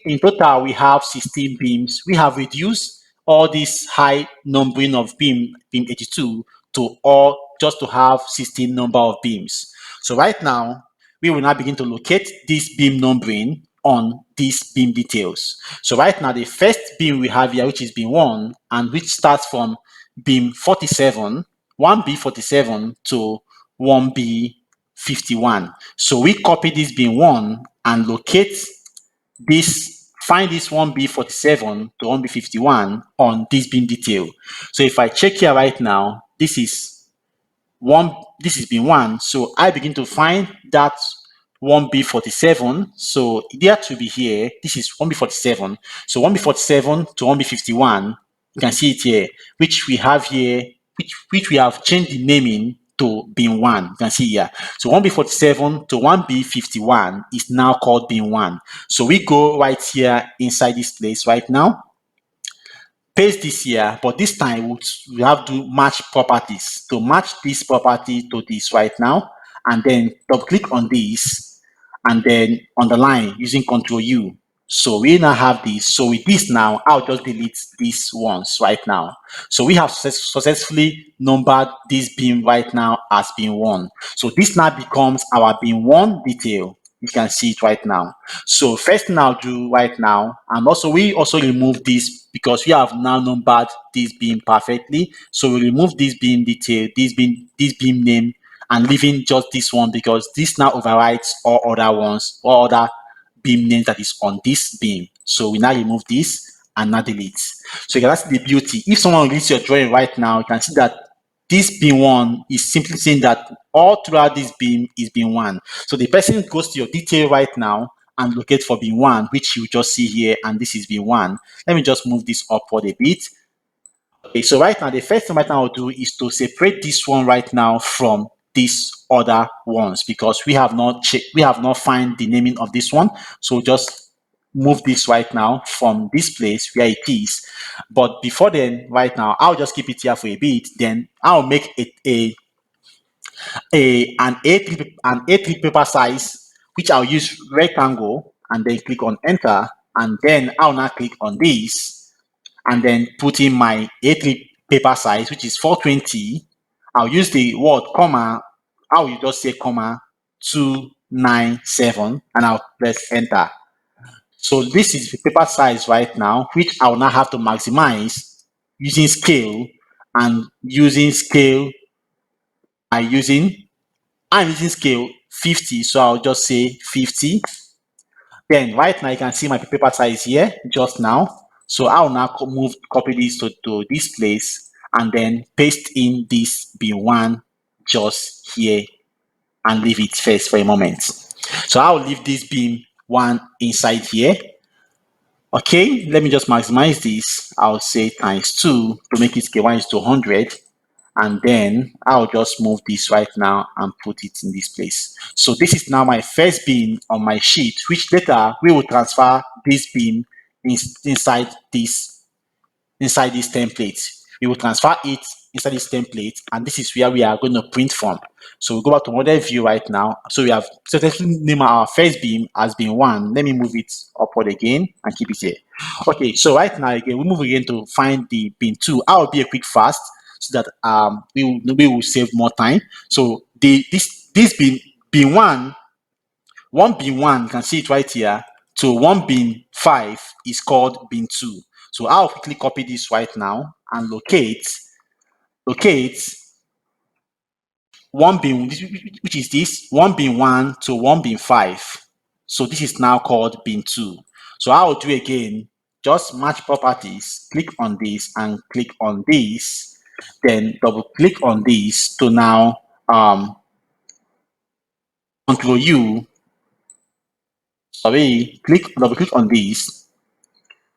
in total we have 16 beams. We have reduced all this high numbering of beam 82 to all just to have 16 number of beams. So right now we will now begin to locate this beam numbering on these beam details. So right now the first beam we have here, which is beam 1 and which starts from beam 47, 1B47 to 1B51. So we copy this beam 1 and locate this, find this 1B47 to 1B51 on this beam detail. So if I check here right now, this is beam 1. So I begin to find that 1B47. So there to be here, this is 1B47. So 1B47 to 1B51, you can see it here, which we have here, which we have changed the naming to beam 1. You can see here. So 1B47 to 1B51 is now called beam 1. So we go right here inside this place right now. Paste this here, but this time we have to match properties. To match this property to this right now, and then double click on this, and then underline using Ctrl U. So we now have this. So with this now, I'll just delete these ones right now. So we have successfully numbered this beam right now as beam 1. So this now becomes our beam 1 detail. You can see it right now. So first thing I'll do right now, and also we also remove this because we have now numbered this beam perfectly. So we remove this beam detail, this beam name, and leaving just this one because this now overrides all other ones, all other beam names that is on this beam. So we now remove this and now delete. So that's the beauty. If someone reads your drawing right now, you can see that this beam 1 is simply saying that all throughout this beam is beam 1. So the person goes to your detail right now and locate for beam 1, which you just see here, and this is beam 1. Let me just move this upward a bit. Okay, so right now, the first thing right now I'll do is to separate this one right now from these other ones because we have not find the naming of this one. So just move this right now from this place where it is. But before then, right now, I'll just keep it here for a bit. Then I'll make it an A3 paper size, which I'll use rectangle and then click on enter. And then I'll now click on this and then put in my A3 paper size, which is 420. I'll use the word comma. I will just say comma 297 and I'll press enter. So this is the paper size right now, which I will now have to maximize using scale and using scale by using I'm using scale 50, so I'll just say 50. Then right now you can see my paper size here just now. So I'll now copy this to this place and then paste in this B1 just here and leave it first for a moment. So I'll leave this beam one inside here. Okay, let me just maximize this. I'll say times 2 to make it scale 1 is to 100. And then I'll just move this right now and put it in this place. So this is now my first beam on my sheet, which later we will transfer this beam inside this template. We will transfer it inside this template, and this is where we are going to print from. So we'll go back to model view right now. So we have successfully named our first beam as beam 1. Let me move it upward again and keep it here. Okay, so right now again, we move again to find the beam 2. I'll be a quick fast so that we will save more time. So this beam 1 beam 1, you can see it right here, to 1 beam 5 is called beam 2. So I'll quickly copy this right now and locate 1 beam, which is this 1 beam 1 to 1 beam 5. So this is now called beam 2. So I'll do again, just match properties, click on this and click on this, then double click on this to now Control U, double click on this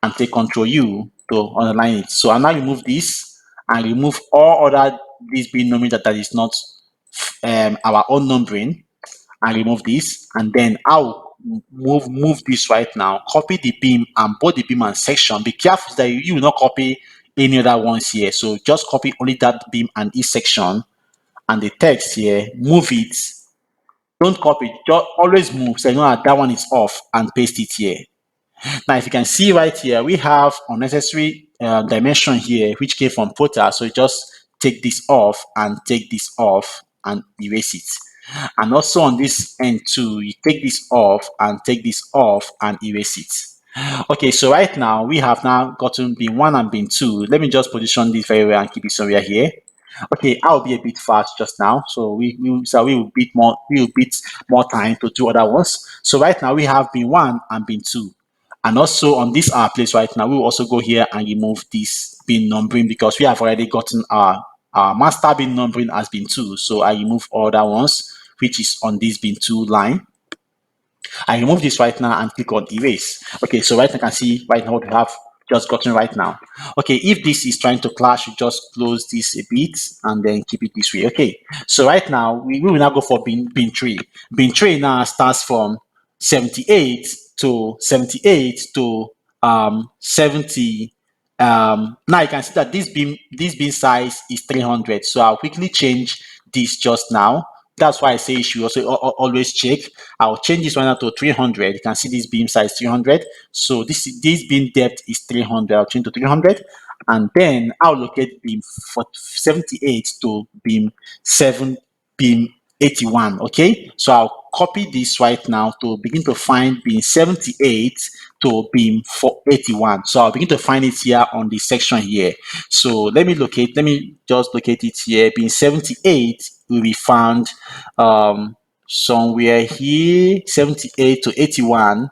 and take Control U to underline it. So I now remove this and remove all other this being numbering that is not our own numbering, and remove this, and then I'll move this right now, copy the beam and both the beam and section. Be careful that you will not copy any other ones here. So just copy only that beam and each section, and the text here, move it. Don't copy, just always move so you know that one is off and paste it here. Now, if you can see right here, we have unnecessary dimension here, which came from Prota. So just take this off and take this off and erase it. And also on this end too, you take this off and take this off and erase it. Okay, so right now we have now gotten beam 1 and beam 2. Let me just position this very well and keep it somewhere here. Okay, I'll be a bit fast just now, so we will bit more time to do other ones. So right now we have beam 1 and beam 2. And also on this place right now, we will also go here and remove this bin numbering because we have already gotten our master bin numbering as bin 2. So I remove all that ones, which is on this bin 2 line. I remove this right now and click on erase. Okay, so right now you can see right now what we have just gotten right now. Okay, if this is trying to clash, you just close this a bit and then keep it this way. Okay, so right now we will now go for bin 3. Bin 3 now starts from 78 to 70. Now you can see that this beam size is 300. So I'll quickly change this just now. That's why I say you should also always check. I'll change this one out to 300. You can see this beam size 300. So this beam depth is 300. I'll change to 300, and then I'll locate beam 78 to beam 81. Okay, so I'll copy this right now to begin to find beam 78 to beam 81. So I'll begin to find it here on the section here. So let me just locate it here. Beam 78 will be found somewhere here, 78 to 81.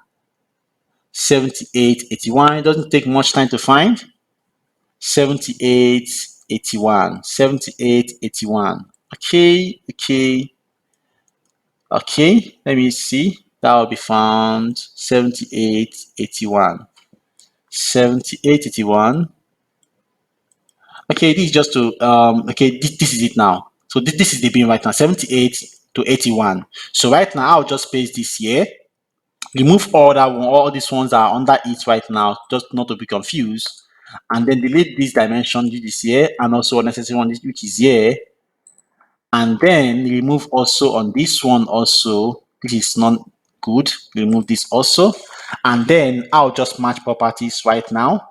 78, 81. It doesn't take much time to find. 78, 81. 78, 81. Okay. Let me see. That will be found 78, 81. 78, 81. Okay, this is just to okay, this is it now. So this is the beam right now, 78 to 81. So right now I'll just paste this here, remove all that one, all these ones are under it right now, just not to be confused, and then delete this dimension which is here, and also unnecessary one which is here, and then remove also on this one also, this is not good, remove this also, and then I'll just match properties right now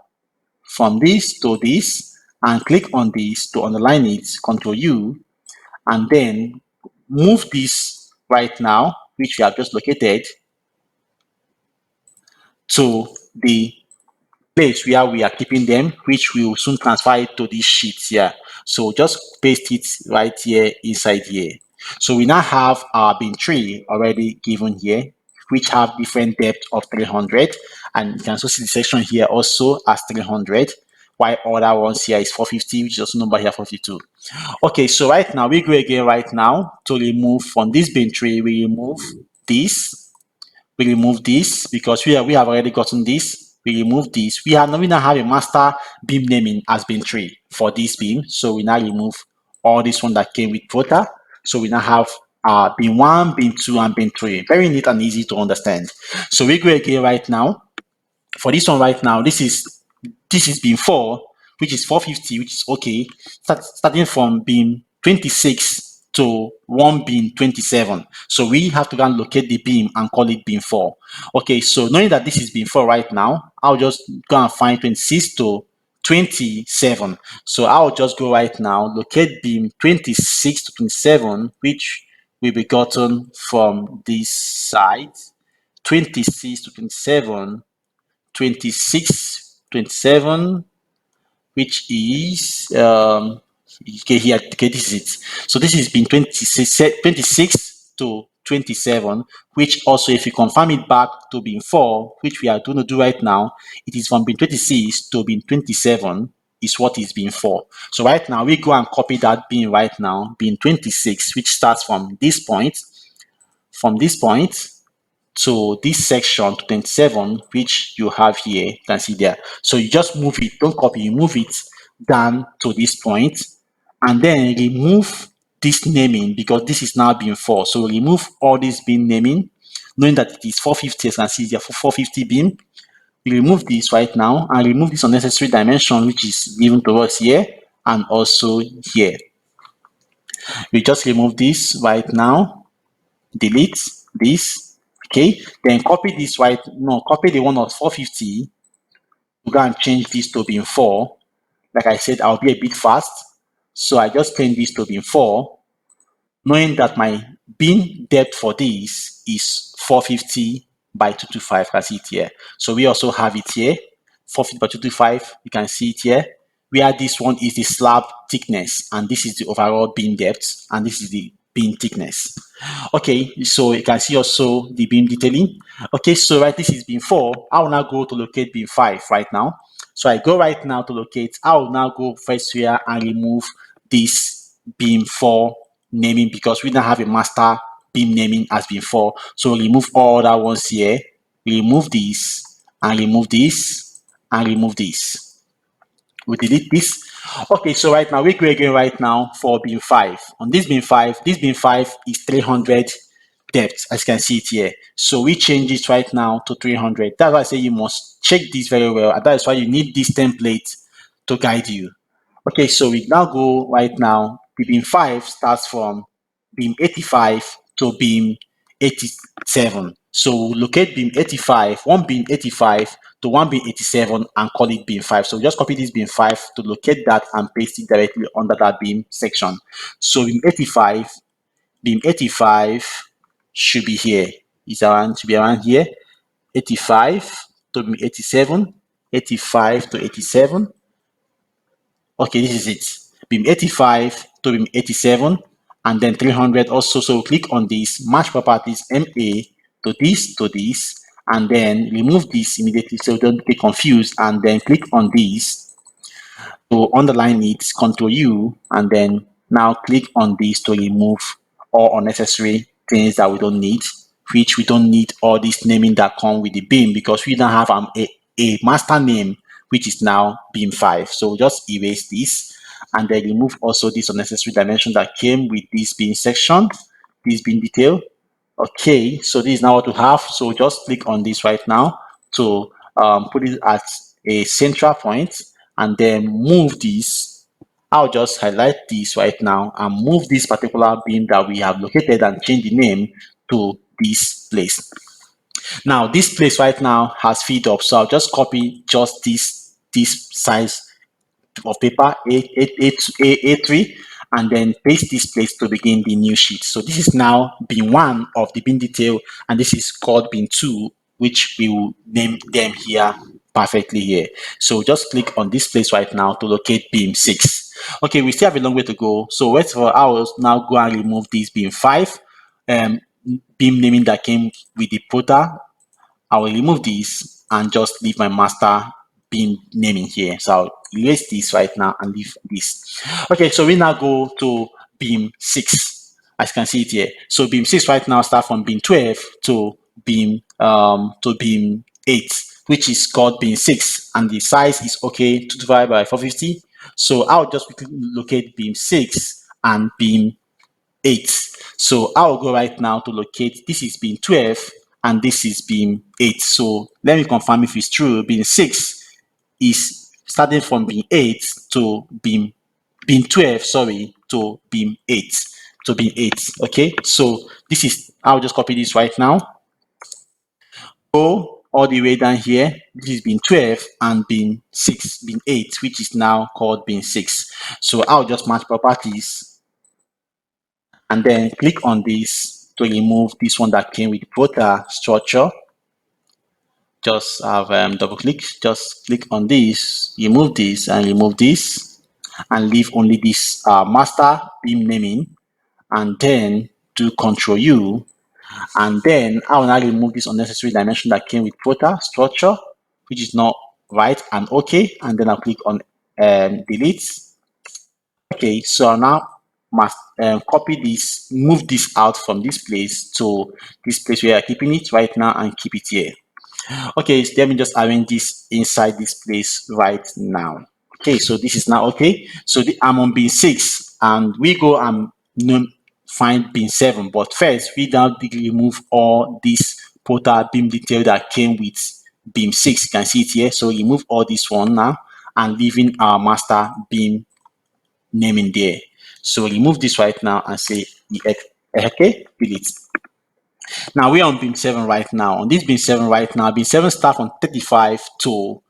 from this to this, and click on this to underline it, Control U, and then move this right now, which we have just located, to the place where we are keeping them, which we will soon transfer it to this sheet here. So just paste it right here inside here. So we now have our bin tree already given here, which have different depth of 300, and you can also see the section here also as 300, while other ones here is 450, which is also number here 452. Okay, so right now we go again right now to remove from this bin tree, we remove this, we remove this because we have already gotten this. We remove this. We now have a master beam naming as beam tree for this beam. So we now remove all this one that came with Prota. So we now have beam 1, beam 2, and beam 3. Very neat and easy to understand. So we go again right now. For this one right now, this is beam 4, which is 450, which is okay. Starting from beam 26 to one beam 27. So we have to go and locate the beam and call it beam 4. Okay, so knowing that this is beam 4 right now, I'll just go and find 26 to 27. So I'll just go right now, locate beam 26 to 27, which will be gotten from this side. 26 to 27, 26, 27, which is okay here. Okay, this is it. So this is been 26 to 27, which also, if you confirm it back to being 4, which we are going to do right now, it is from being 26 to being 27 is what is being 4. So right now we go and copy that being right now, being 26, which starts from this point, to this section to 27, which you have here, you can see there. So you just move it, don't copy, you move it down to this point, and then remove this naming because this is now being 4. So remove all this beam naming, knowing that it is 450, as you can see there, for 450 beam. You remove this right now and remove this unnecessary dimension which is given to us here and also here. We just remove this right now, delete this, okay, then copy this right, no, copy the one of 450 to go and change this to being 4. Like I said, I'll be a bit fast, so I just change this to being 4, knowing that my beam depth for this is 450 by 225, I see it here. So we also have it here, 450 by 225, you can see it here, where this one is the slab thickness, and this is the overall beam depth, and this is the beam thickness. Okay, so you can see also the beam detailing. Okay, so right, this is beam 4. I will now go to locate beam 5 right now. So I go right now to locate. I will now go first here and remove this beam 4 naming because we don't have a master beam naming as beam 4. So remove all that ones here. Remove this and remove this and remove this. We delete this. Okay, so right now we go again right now for beam 5. On this beam 5 is 300 depth, as you can see it here. So we change it right now to 300. That's why I say you must check this very well, and that is why you need this template to guide you. Okay, so we now go right now. The beam 5 starts from beam 85 to beam 87. So locate beam 85, one beam 85 to one beam 87 and call it beam 5. So just copy this beam 5 to locate that and paste it directly under that beam section. So beam 85 should be here. Should be around here. 85 to beam 87, 85 to 87. Okay, this is it. Beam 85 to beam 87, and then 300 also. So click on this, match properties MA to this, and then remove this immediately so don't get confused, and then click on this to underline it, Control U, and then now click on this to remove all unnecessary things that we don't need, which we don't need all this naming that come with the beam because we don't have a master name, which is now beam 5. So just erase this and then remove also this unnecessary dimension that came with this beam section, this beam detail. Okay, so this is now what we have. So just click on this right now to put it at a central point, and then move this. I'll just highlight this right now and move this particular beam that we have located and change the name to this place. Now this place right now has filled up, so I'll just copy just this size of paper A3, and then paste this place to begin the new sheet. So this is now bin 1 of the bin detail, and this is called bin 2, which we will name them here perfectly here. So just click on this place right now to locate beam 6. Okay, we still have a long way to go. So first of all, I will now go and remove this beam 5 beam naming that came with the Prota. I will remove this and just leave my master beam naming here. So I'll erase this right now and leave this. Okay, so we now go to beam 6. As you can see it here. So beam 6 right now start from beam 12 to beam 8, which is called beam 6, and the size is okay 225 by 450. So I'll just quickly locate beam 6 and beam 8. So I'll go right now to locate, this is beam 12 and this is beam 8. So let me confirm if it's true. Beam 6 is starting from beam 8 to beam 12, sorry, to beam 8. To beam 8. Okay, so this is, I'll just copy this right now. Go all the way down here. This is beam 12 and beam 6, beam 8, which is now called beam 6. So I'll just match properties and then click on this to remove this one that came with Protastructure. Just have double click, just click on this, remove this and remove this, and leave only this master beam naming, and then do Ctrl U, and then I will now remove this unnecessary dimension that came with Protastructure, which is not right, and okay, and then I'll click on delete. Okay, so now must copy this, move this out from this place to this place where I'm keeping it right now and keep it here. Okay, so let me just arrange this inside this place right now. Okay, so this is now okay. So I'm on bin 6 and we go and find bin 7, but first we now remove all this Prota beam detail that came with beam 6. You can see it here. So remove all this one now and leaving our master beam naming there. So remove this right now and say okay, delete. Now we're on beam 7 right now. On this beam 7 right now, beam 7 start from 35 to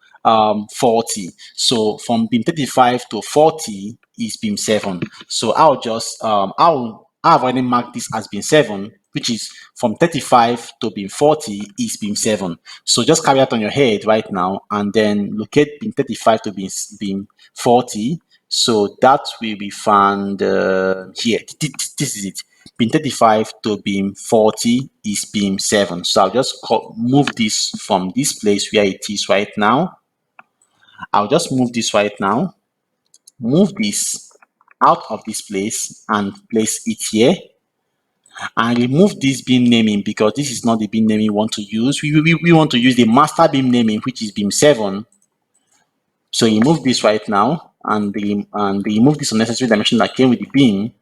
40. So from beam 35 to 40 is beam 7. So I'll just I've already marked this as beam 7, which is from 35 to beam 40 is beam 7. So just carry out on your head right now and then locate beam 35 to beam 40. So that will be found here. This is it. Beam 35 to beam 40 is beam 7. So I'll just move this from this place where it is right now. I'll just move this right now. Move this out of this place and place it here. And remove this beam naming because this is not the beam naming we want to use. We want to use the master beam naming, which is beam 7. So remove this right now and remove this unnecessary dimension that came with the beam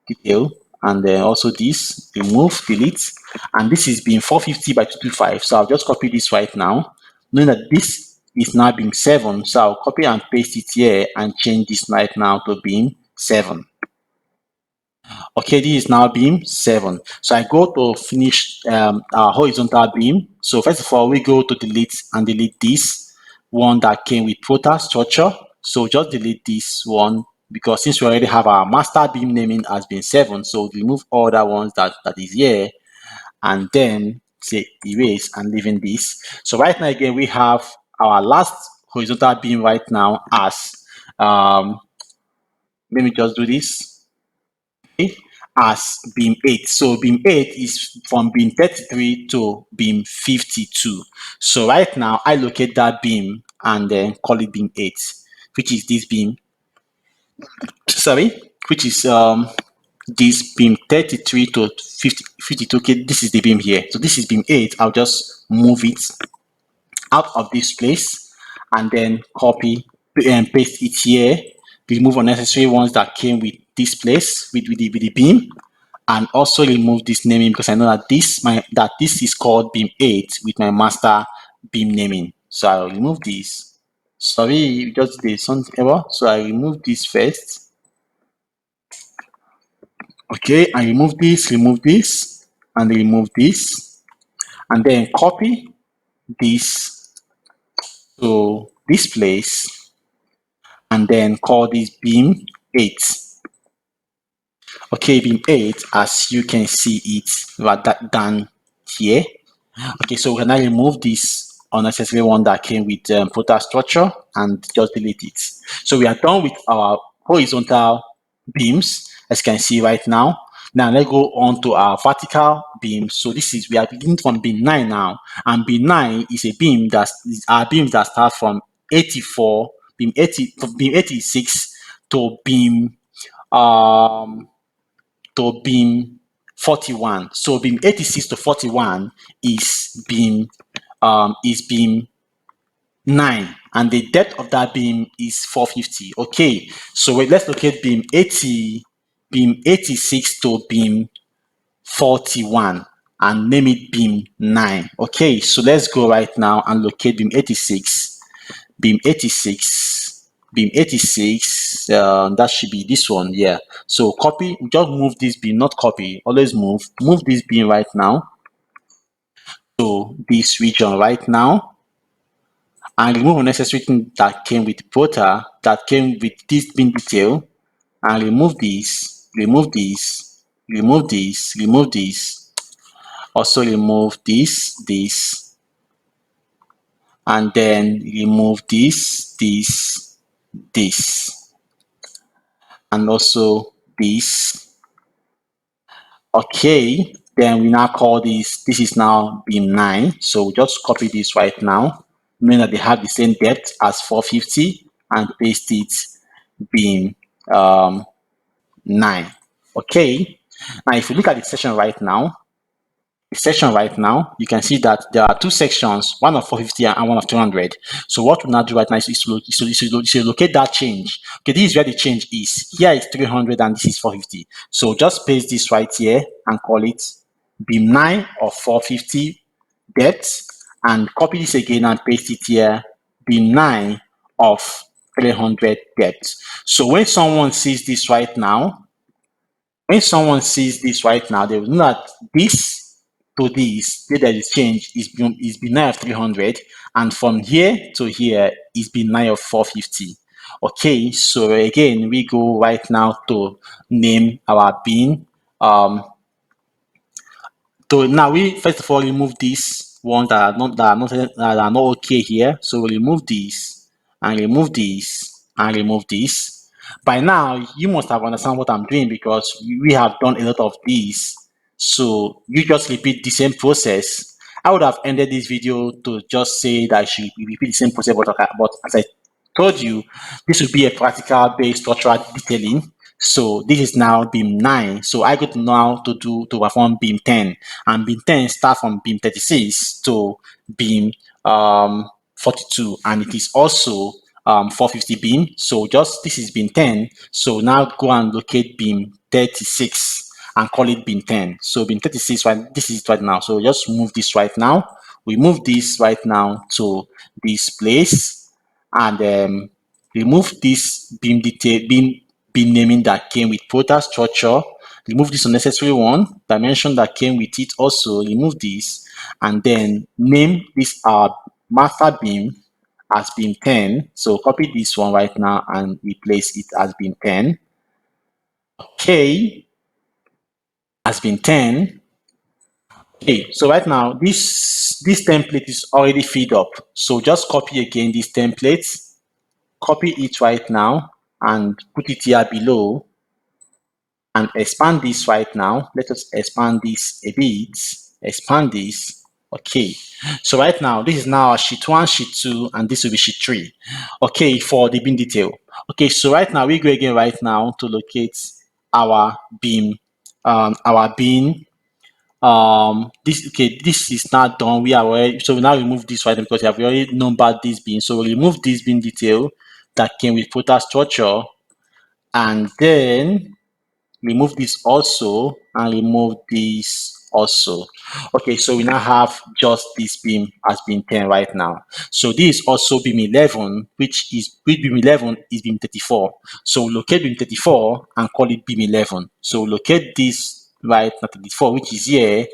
detail, and then also this, remove, delete, and this is beam 450 by 225. So I'll just copy this right now, knowing that this is now beam 7. So I'll copy and paste it here and change this right now to beam 7. Okay, this is now beam 7. So I go to finish our horizontal beam. So first of all, we go to delete and delete this one that came with Protastructure. So just delete this one because since we already have our master beam naming as beam 7, so remove all the ones that is here and then say erase and leaving this. So right now again we have our last horizontal beam right now as let me just do this. Okay, as beam 8. So beam 8 is from beam 33 to beam 52. So right now I locate that beam and then call it beam 8, which is this beam. Sorry, which is this beam 33 to 52. Okay, this is the beam here. So this is beam 8. I'll just move it out of this place and then copy and paste it here remove unnecessary ones that came with this place with the beam, and also remove this naming because I know that this is called beam 8 with my master beam naming. So I'll remove this. Sorry, just did something error. So I remove this first. Okay, I remove this, and remove this, and then copy this to this place, and then call this beam 8. Okay, beam 8, as you can see it rather than here. Okay, so we can now remove this unnecessary one that came with Protastructure and just delete it. So we are done with our horizontal beams, as you can see right now. Now let's go on to our vertical beam. So we are beginning from beam 9 now, and beam 9 is a beam is our beams that start from 84, beam 86 to um beam 41. So beam 86 to 41 is beam 9, and the depth of that beam is 450. Okay, so let's locate beam 86 to beam 41 and name it beam 9. Okay, so let's go right now and locate beam 86. Beam 86, that should be this one. Yeah, so copy, just move this beam, not copy, always move this beam right now to this region right now, and remove unnecessary thing that came with Prota, that came with this beam detail, and remove this, also remove this, and then remove this, and also this. Okay, then we now call this is now beam 9. So we just copy this right now, meaning that they have the same depth as 450, and paste it beam 9. Okay, now if you look at the section right now, you can see that there are two sections, one of 450 and one of 200. So what we now do right now is to locate that change. Okay, this is where the change is. Here is 300 and this is 450. So just paste this right here and call it beam 9 of 450 depth, and copy this again and paste it here, beam 9 of 300 depth. So when someone sees this right now, they will know that this to this, there is change, is beam 9 of 300, and from here to here is beam 9 of 450. Okay, so again, we go right now to name our beam. So now we first of all remove these ones that are not okay here. So we remove this and remove this and remove this. By now, you must have understand what I'm doing because we have done a lot of these. So you just repeat the same process. I would have ended this video to just say that I should repeat the same process, but as I told you, this will be a practical based structural detailing. So this is now beam 9. So I go to now to perform beam 10, and beam 10 start from beam 36 to beam 42, and it is also 450 beam. So just this is beam 10. So now go and locate beam 36 and call it beam 10. So beam 36, right, this is it right now. So just move this right now. We move this right now to this place, and remove this beam detail, beam naming that came with Protastructure. Remove this unnecessary one, dimension that came with it also, remove this, and then name this master beam as beam 10. So copy this one right now and replace it as beam 10. Okay, as beam 10. Okay, so right now this template is already filled up. So just copy again this template, copy it right now and put it here below, and expand this right now. Let us expand this a bit, expand this. Okay, so right now this is now sheet 1, sheet 2, and this will be sheet 3. Okay, for the beam detail. Okay, so right now we go again right now to locate our beam, this is not done. We are already, so we now remove this right because we have already numbered this beam. So we remove this beam detail that came with Protastructure, and then remove this also, and remove this also. Okay, so we now have just this beam as beam 10 right now. So this is also beam 11, which beam 11 is beam 34. So locate beam 34 and call it beam 11. So locate this right now 34, which is here,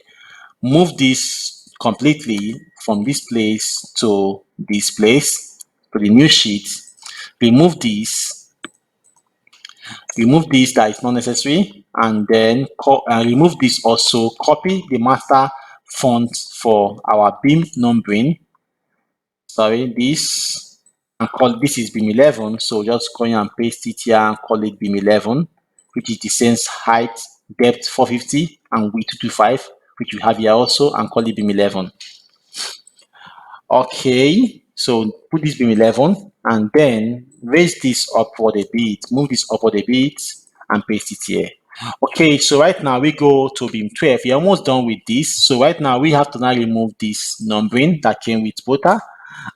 move this completely from this place to this place, to the new sheet, remove this that is not necessary, and then remove this also, copy the master font for our beam numbering, sorry, this, and call this is beam 11. So just go in and paste it here and call it beam 11, which is the same height, depth 450 and width 225, which we have here also, and call it beam 11. Okay, so put this beam 11 and then raise this upward a bit, move this upward a bit and paste it here. Okay, so right now we go to beam 12. We're almost done with this. So right now we have to now remove this numbering that came with Prota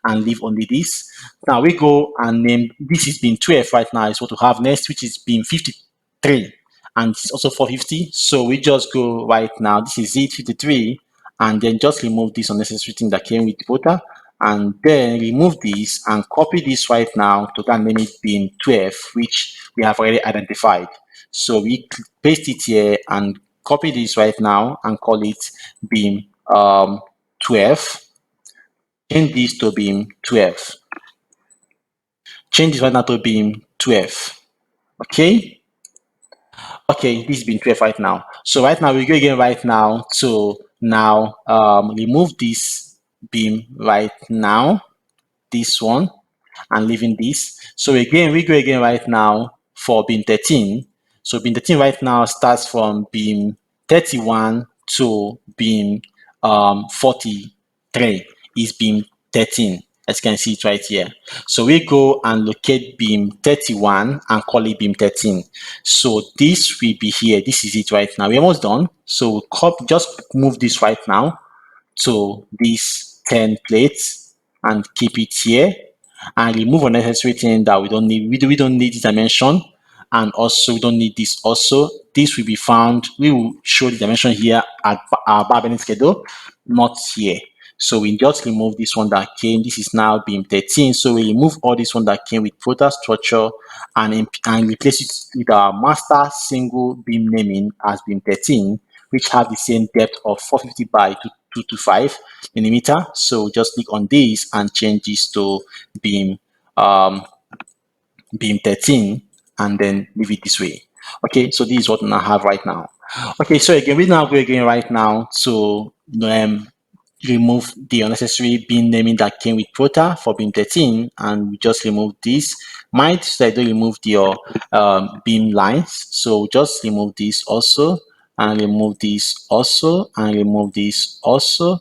and leave only this. Now we go and name, this is beam 12 right now is what we have next, which is beam 53, and it's also 450. So we just go right now, this is it 53, and then just remove this unnecessary thing that came with Prota, and then remove this and copy this right now to then name it beam 12, which we have already identified. So we paste it here and copy this right now and call it beam 12. Change this to beam 12. Change this right now to beam 12. Okay. Okay, this is beam 12 right now. So right now we go again right now to now remove this beam right now, this one, and leaving this. So again, we go again right now for beam 13. So beam 13 right now starts from beam 31 to beam 43 is beam 13. As you can see it right here. So we go and locate beam 31 and call it beam 13. So this will be here. This is it right now. We're almost done. So just move this right now to this 10 plates and keep it here, and remove unnecessary thing that we don't need. We don't need this dimension, and also we don't need this also. This will be found, we will show the dimension here at our bar bending schedule, not here. So we just remove this one that came. This is now beam 13. So we remove all this one that came with Protastructure and replace it with our master single beam naming as beam 13, which have the same depth of 450 by 225 millimeter. So just click on this and change this to beam beam 13 and then leave it this way. Okay, so this is what I have right now. Okay, so again, we now go again right now to remove the unnecessary beam naming that came with Prota for beam 13, and we just remove this. Mind so I don't remove your beam lines. So just remove this also, and remove this also, and remove this also.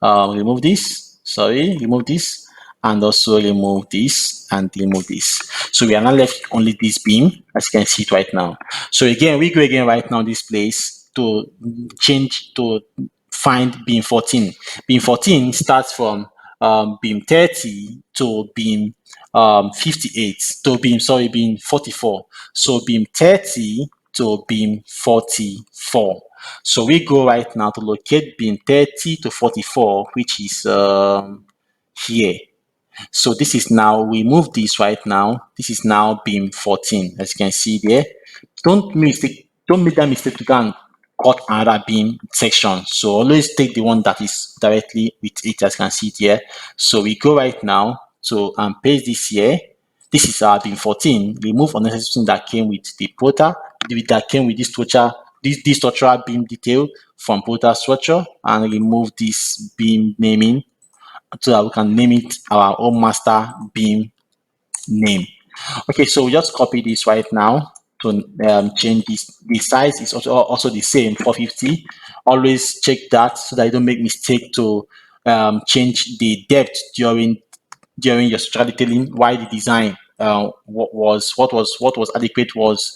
Remove this, sorry, remove this, and also remove this and remove this. So we are now left only this beam, as you can see it right now. So again, we go again right now this place to change to find beam 14. Beam 14 starts from beam 30 to beam 58 to beam 44. So beam 30 to beam 44. So we go right now to locate beam 30 to 44, which is here. So this is now, we move this right now. This is now beam 14, as you can see there. Don't make that mistake to go and cut another beam section. So always take the one that is directly with it, as you can see it here. So we go right now to paste this here. This is our beam 14. Remove unnecessary thing that came with the Prota, that came with this structure, this structural beam detail from Protastructure, and remove this beam naming so that we can name it our own master beam name. Okay, so we just copy this right now to change this. The size is also the same, 450. Always check that so that you don't make mistake to change the depth during your structural detailing. Why the design what was adequate was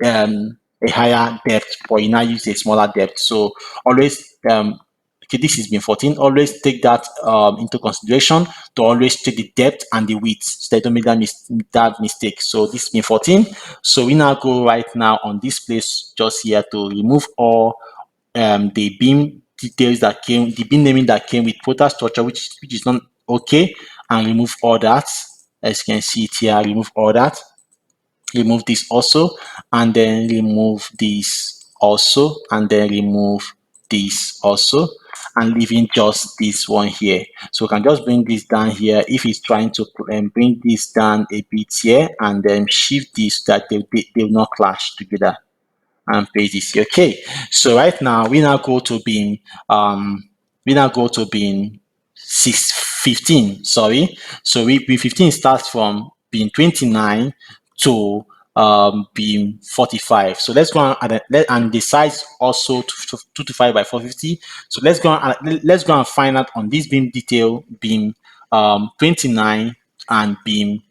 a higher depth, but you now use a smaller depth. So always Okay, this is beam 14. Always take that into consideration to always take the depth and the width so that you don't make that mistake. So this is beam 14. So we now go right now on this place just here to remove all the beam details that came, the beam naming that came with Protastructure, which is not okay, and remove all that. As you can see it here, remove all that. Remove this also, and then remove this also, and then remove this also, and leaving just this one here. So we can just bring this down here if it's trying to bring this down a bit here, and then shift this so that they will not clash together, and paste this here. Okay, so right now we now go to beam we now go to beam 15. Sorry, so beam 15 starts from beam 29 to beam 45. So let's go on and the size also 225 by 450. So let's go and find out on this beam detail, beam 29 and beam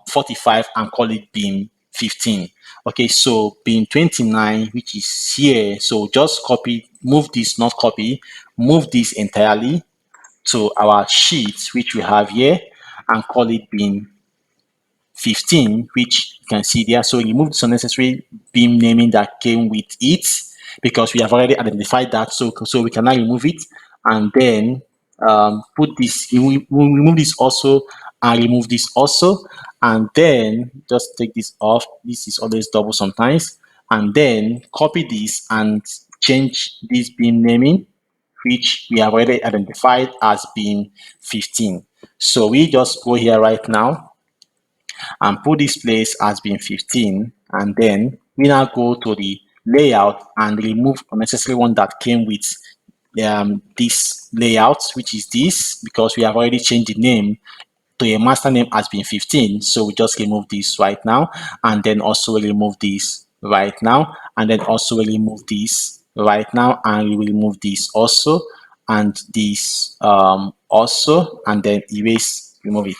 45, and call it beam 15. Okay, so beam 29, which is here, so just copy, move this, not copy, move this entirely to our sheet, which we have here, and call it beam 15, which you can see there. So remove this unnecessary beam naming that came with it, because we have already identified that. So we can now remove it, and then put this, we remove this also, and remove this also, and then just take this off. This is always double sometimes, and then copy this and change this beam naming, which we have already identified as being 15. So we just go here right now and put this place as being 15, and then we now go to the layout and remove unnecessary one that came with this layout, which is this, because we have already changed the name to a master name as being 15. So we just remove this right now, and then also remove this right now, and then also remove this right now, and we will remove this also, and this also, and then erase, remove it,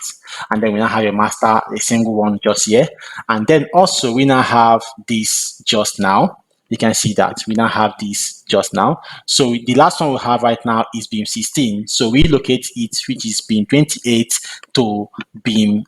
and then we now have a master, a single one just here, and then also we now have this just now. You can see that we now have this just now. So the last one we have right now is beam 16. So we locate it, which is beam 28 to beam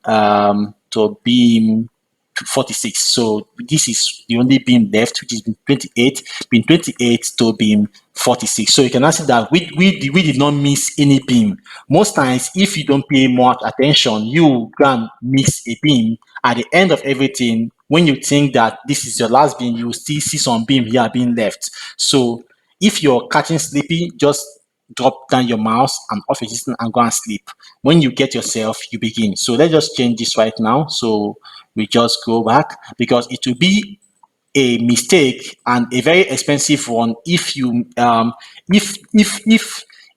46. So this is the only beam left, which is beam 28 to beam 46. So you can see that we did not miss any beam. Most times, if you don't pay much attention, you can miss a beam. At the end of everything, when you think that this is your last beam, you will still see some beam here being left. So if you're catching sleepy, just drop down your mouse and off your system and go and sleep. When you get yourself, you begin. So let's just change this right now. So we just go back, because it will be a mistake and a very expensive one if you if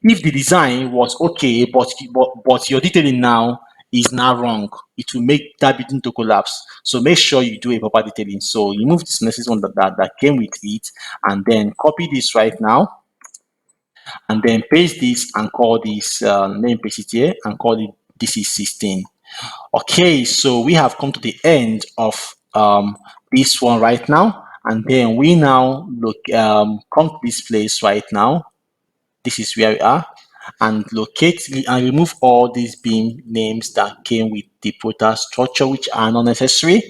the design was okay, but your detailing now is now wrong. It will make that building to collapse. So make sure you do a proper detailing. So remove this necessary one that came with it, and then copy this right now, and then paste this and call this name, paste it here and call it, this is 16. Okay, so we have come to the end of this one right now, and then we now come to this place right now. This is where we are, and locate and remove all these beam names that came with the Protastructure, which are not necessary.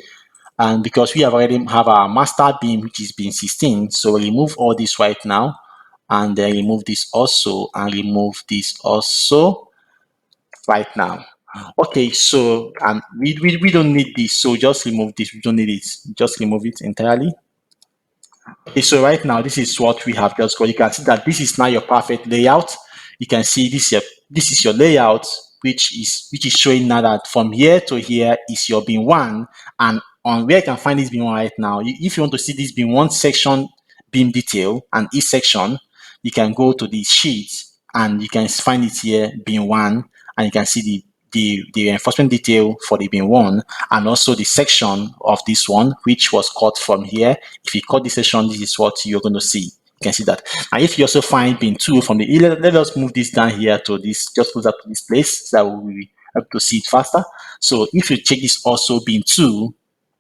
And because we have already have our master beam, which is beam 16, so remove all this right now, and then remove this also, and remove this also right now. Okay, so we don't need this, so just remove this. We don't need it, just remove it entirely. Okay, so right now this is what we have just got. You can see that this is now your perfect layout. You can see this is your layout, which is showing now that from here to here is your beam one, and on where you can find this beam one right now. If you want to see this beam one section beam detail and each section, you can go to the sheet and you can find it here, beam one, and you can see the reinforcement detail for the beam one, and also the section of this one, which was cut from here. If you cut this section, this is what you're going to see. You can see that. And if you also find beam two from the, let us move this down here to this, just put that to this place so that we'll be able to see it faster. So if you check this also beam two,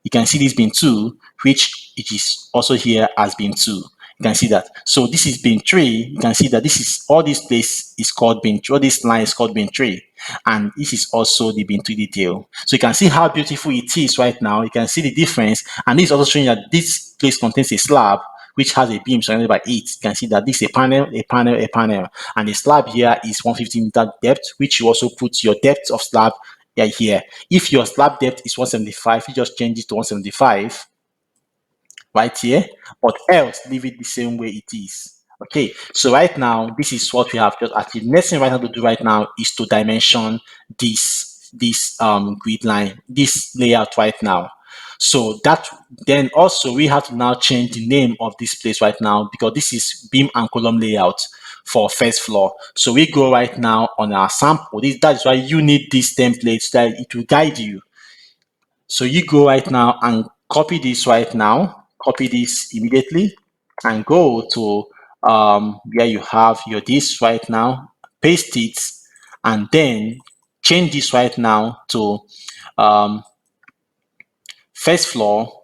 you can see this beam two, which it is also here as beam two. You can see that. So this is bin 3. You can see that this is all this place is called bin 3. All this line is called bin 3. And this is also the bin 3 detail. So you can see how beautiful it is right now. You can see the difference. And this is also showing that this place contains a slab which has a beam surrounded by it. You can see that this is a panel, a panel, a panel. And the slab here is 150-meter depth, which you also put your depth of slab here. If your slab depth is 175, you just change it to 175 right here, but else leave it the same way it is. Okay, so right now, this is what we have just achieved. Next thing right now to do right now is to dimension this grid line, this layout right now. So that then also we have to now change the name of this place right now, because this is beam and column layout for first floor. So we go right now on our sample. That is why you need this template so that it will guide you. So you go right now and copy this right now, copy this immediately, and go to where you have your this right now, paste it, and then change this right now to um, first floor,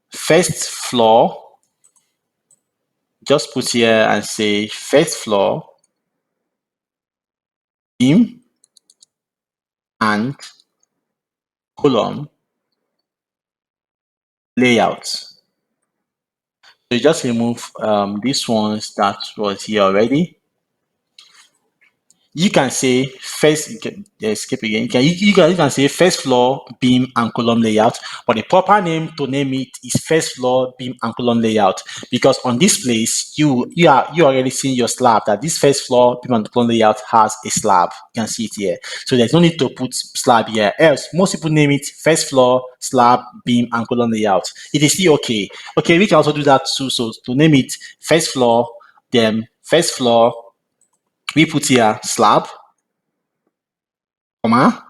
first floor. Just put here and say first floor beam and column layout. So you just remove these ones that was here already. You can say first, you can escape again. You can say first floor beam and column layout, but the proper name to name it is first floor beam and column layout, because on this place you already seeing your slab that this first floor beam and column layout has a slab. You can see it here, so there's no need to put slab here. Else most people name it first floor slab beam and column layout. It is still okay. Okay, we can also do that too. So to name it first floor, then first floor, we put here slab, comma,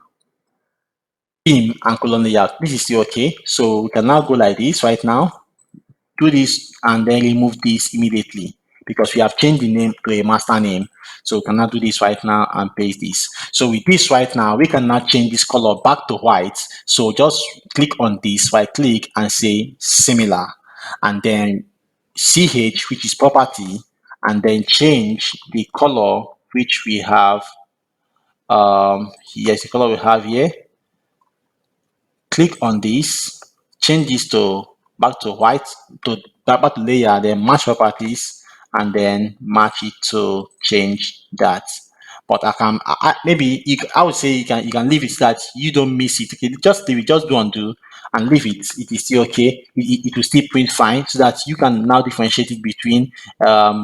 beam and column layout. This is still okay. So we can now go like this right now, do this and then remove this immediately, because we have changed the name to a master name. So we can now do this right now and paste this. So with this right now, we can now change this color back to white. So just click on this, right click and say similar, and then CH, which is property, and then change the color which we have. Here's the color we have here. Click on this, change this to back to white, to back to layer, then match properties, and then match it to change that. But maybe I would say you can leave it so that you don't miss it. Okay, just leave it, just do undo and leave it. It is still okay. It will still print fine, so that you can now differentiate it between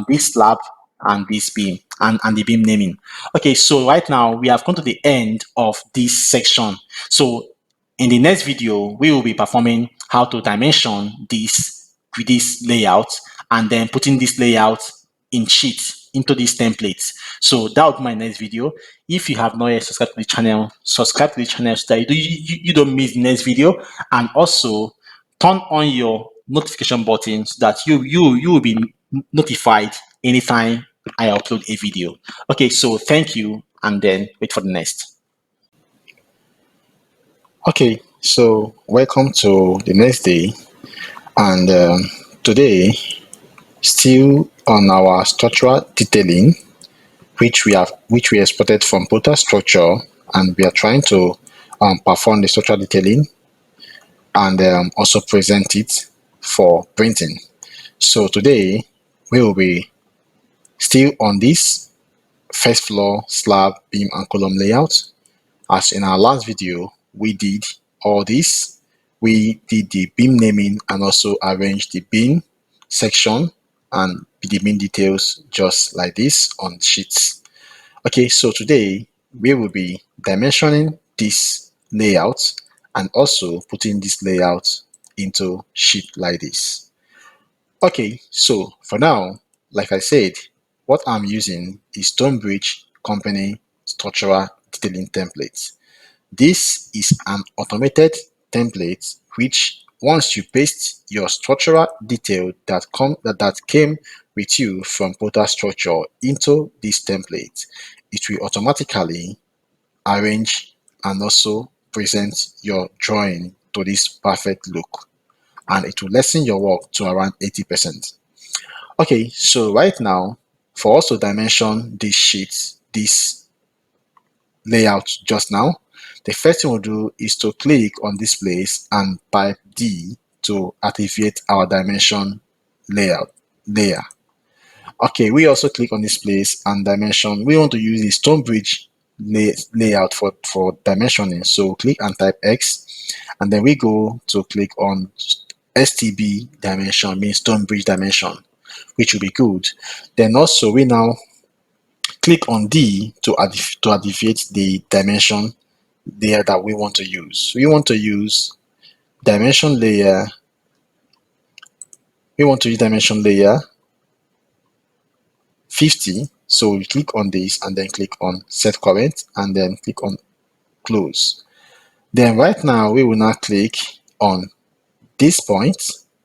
this slab and this beam and the beam naming. Okay, so right now we have come to the end of this section. So in the next video, we will be performing how to dimension this with this layout, and then putting this layout in sheet into these templates. So that will be my next video. If you have not yet subscribed to the channel, subscribe to the channel so that you don't miss the next video, and also turn on your notification button so that you will be notified anytime I upload a video. Okay, so thank you, and then wait for the next. Okay, so welcome to the next day, and today, still on our structural detailing, which we exported from Protastructure, and we are trying to perform the structural detailing and also present it for printing. So today we will be still on this first floor slab beam and column layout. As in our last video, we did all this. We did the beam naming and also arranged the beam section and the beam details just like this on sheets. Okay, so today we will be dimensioning this layout and also putting this layout into sheet like this. Okay, so for now, like I said, what I'm using is Stonebridge company structural detailing templates. This is an automated template which once you paste your structural detail that came with you from Protastructure into this template, it will automatically arrange and also present your drawing to this perfect look. and it will lessen your work to around 80%. Okay, so right now, for us to dimension this sheet, this layout just now, the first thing we'll do is to click on this place and type D to activate our dimension layer. Okay, we also click on this place and dimension. We want to use the Stonebridge layout for dimensioning. So click and type X, and then we go to click on STB dimension, means Stonebridge dimension, which will be good. Then also we now click on D to activate the dimension layer that we want to use. We want to use dimension layer. We want to use dimension layer 50. So we click on this and then click on set current and then click on close. Then right now we will now click on this point,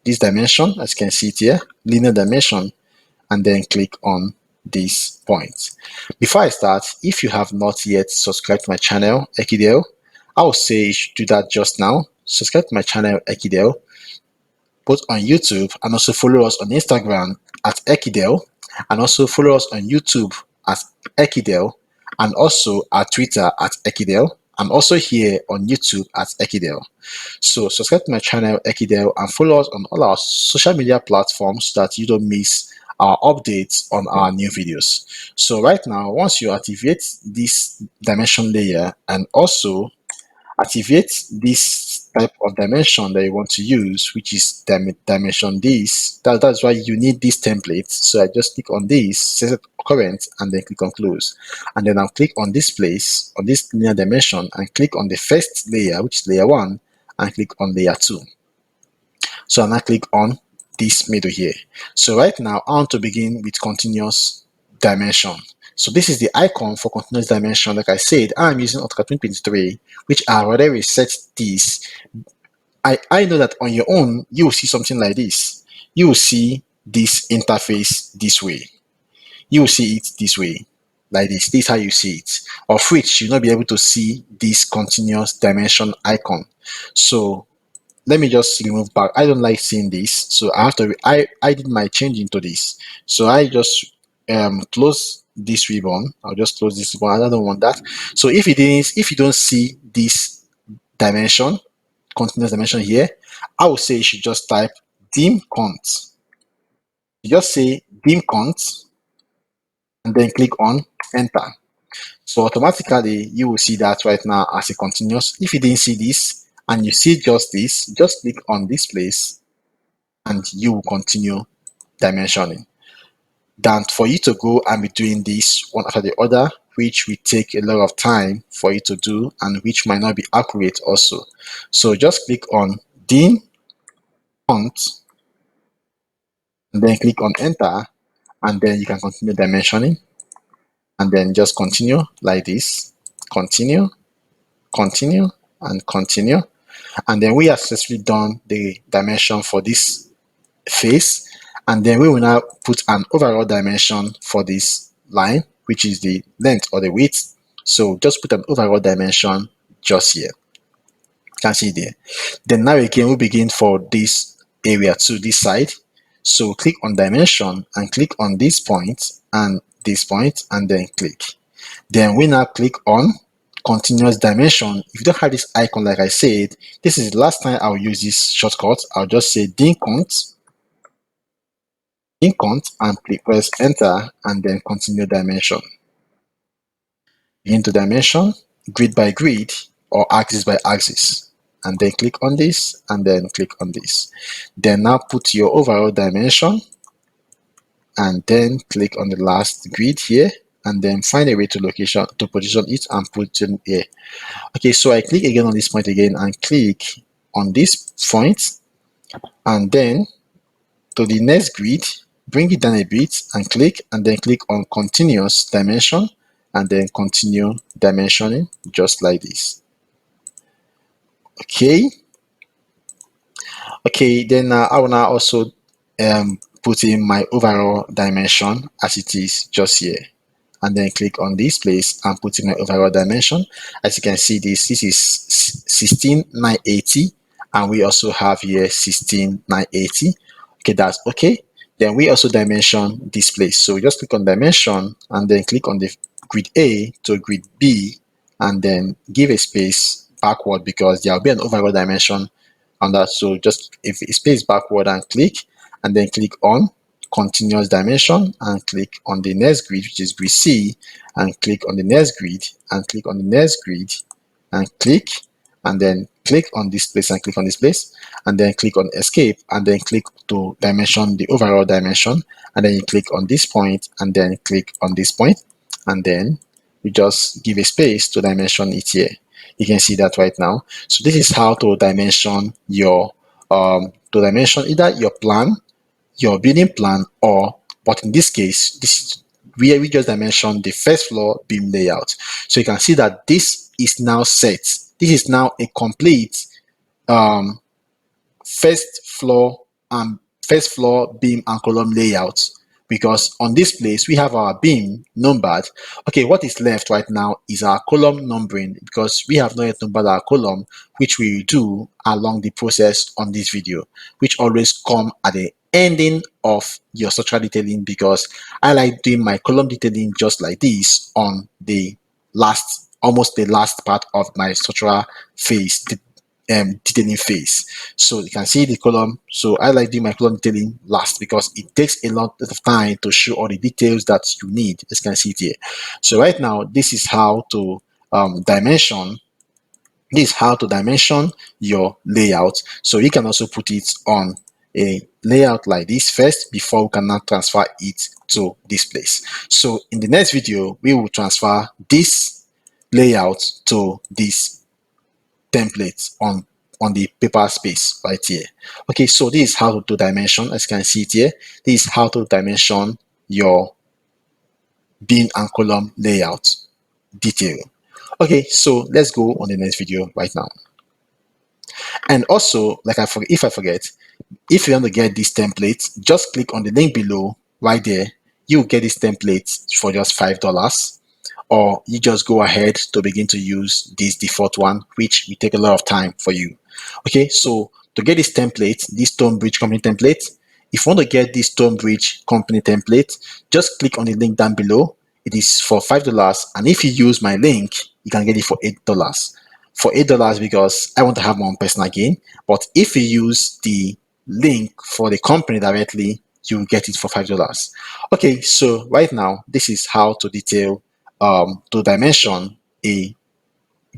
this dimension, as you can see it here, linear dimension, and then click on this point. Before I start, if you have not yet subscribed to my channel, Ekidel, I would say you should do that just now. Subscribe to my channel, Ekidel, both on YouTube, and also follow us on Instagram at Ekidel, and also follow us on YouTube at Ekidel, and also at Twitter at Ekidel, and also here on YouTube at Ekidel. So subscribe to my channel, Ekidel, and follow us on all our social media platforms so that you don't miss our updates on our new videos. So right now, once you activate this dimension layer and also activate this type of dimension that you want to use, which is dimension this, that's why you need this template. So I just click on this, set current, and then click on close, and then I'll click on this place, on this linear dimension, and click on the first layer, which is layer 1, and click on layer 2. So I now click on this middle here. So right now I want to begin with continuous dimension. So this is the icon for continuous dimension. Like I said, I'm using AutoCAD 2023, which I already reset this. I know that on your own, you will see something like this. You will see this interface this way. You will see it this way, like this. This is how you see it. Of which you'll not be able to see this continuous dimension icon. So let me just remove back. I don't like seeing this, so I have to. I did my change into this. So I just close this ribbon. I'll just close this one. I don't want that. So if you don't see this dimension, continuous dimension here, I would say you should just type dim cont. You just say dim cont and then click on enter. So automatically you will see that right now as a continuous. If you didn't see this and you see just this, just click on this place and you will continue dimensioning. Than for you to go and be doing this one after the other, which will take a lot of time for you to do and which might not be accurate also. So just click on dim font and then click on enter, and then you can continue dimensioning, and then just continue like this, continue, continue, and continue. And then we have successfully done the dimension for this face, and then we will now put an overall dimension for this line, which is the length or the width. So just put an overall dimension just here. You can see there. Then now again we begin for this area to this side. So click on dimension and click on this point and this point, and then click. Then we now click on continuous dimension. If you don't have this icon, like I said, this is the last time I'll use this shortcut. I'll just say dim cont and press enter, and then continue dimension. Begin to dimension grid by grid or axis by axis, and then click on this and then click on this. Then now put your overall dimension and then click on the last grid here, and then find a way to position it and put it here. Okay, so I click again on this point again and click on this point, and then to the next grid, bring it down a bit and click, and then click on continuous dimension and then continue dimensioning just like this. Okay, then I will now also put in my overall dimension as it is just here, and then click on this place and put in my overall dimension. As you can see, this is 16980, and we also have here 16980. Okay, that's okay. Then we also dimension this place. So we just click on dimension and then click on the grid A to grid B and then give a space backward because there will be an overall dimension on that. So just if a space backward and then click on continuous dimension and click on the next grid, which is grid C, and click on the next grid and click on the next grid and click, and then click on this place and click on this place, and then click on escape and then click to dimension the overall dimension, and then you click on this point and then click on this point, and then you just give a space to dimension it here. You can see that right now. So this is how to dimension your either your plan, your building plan, or, but in this case, this is where we just dimension the first floor beam layout. So you can see that this is now set. This is now a complete first floor beam and column layout, because on this place we have our beam numbered. Okay, what is left right now is our column numbering, because we have not yet numbered our column, which we will do along the process on this video, which always come at the ending of your structural detailing, because I like doing my column detailing just like this on the almost the last part of my structural phase, detailing phase. So you can see the column. So I like doing my column detailing last because it takes a lot of time to show all the details that you need, as you can see it here. So right now, this is how to dimension. This is how to dimension your layout. So you can also put it on a layout like this first before we can now transfer it to this place. So in the next video, we will transfer this layout to this template on the paper space right here. Okay, so this is how to dimension, as you can see it here. This is how to dimension your beam and column layout detail. Okay, so let's go on the next video right now. And also, like if I forget, if you want to get this template, just click on the link below right there. You get this template for just $5, or you just go ahead to begin to use this default one, which will take a lot of time for you. Okay, so to get this template, this Stonebridge company template, if you want to get this Stonebridge company template, just click on the link down below. It is for $5, and if you use my link, you can get it for $8. For $8 because I want to have my own personal gain. But if you use the link for the company directly, you will get it for $5. Okay, so right now, this is how to detail to dimension a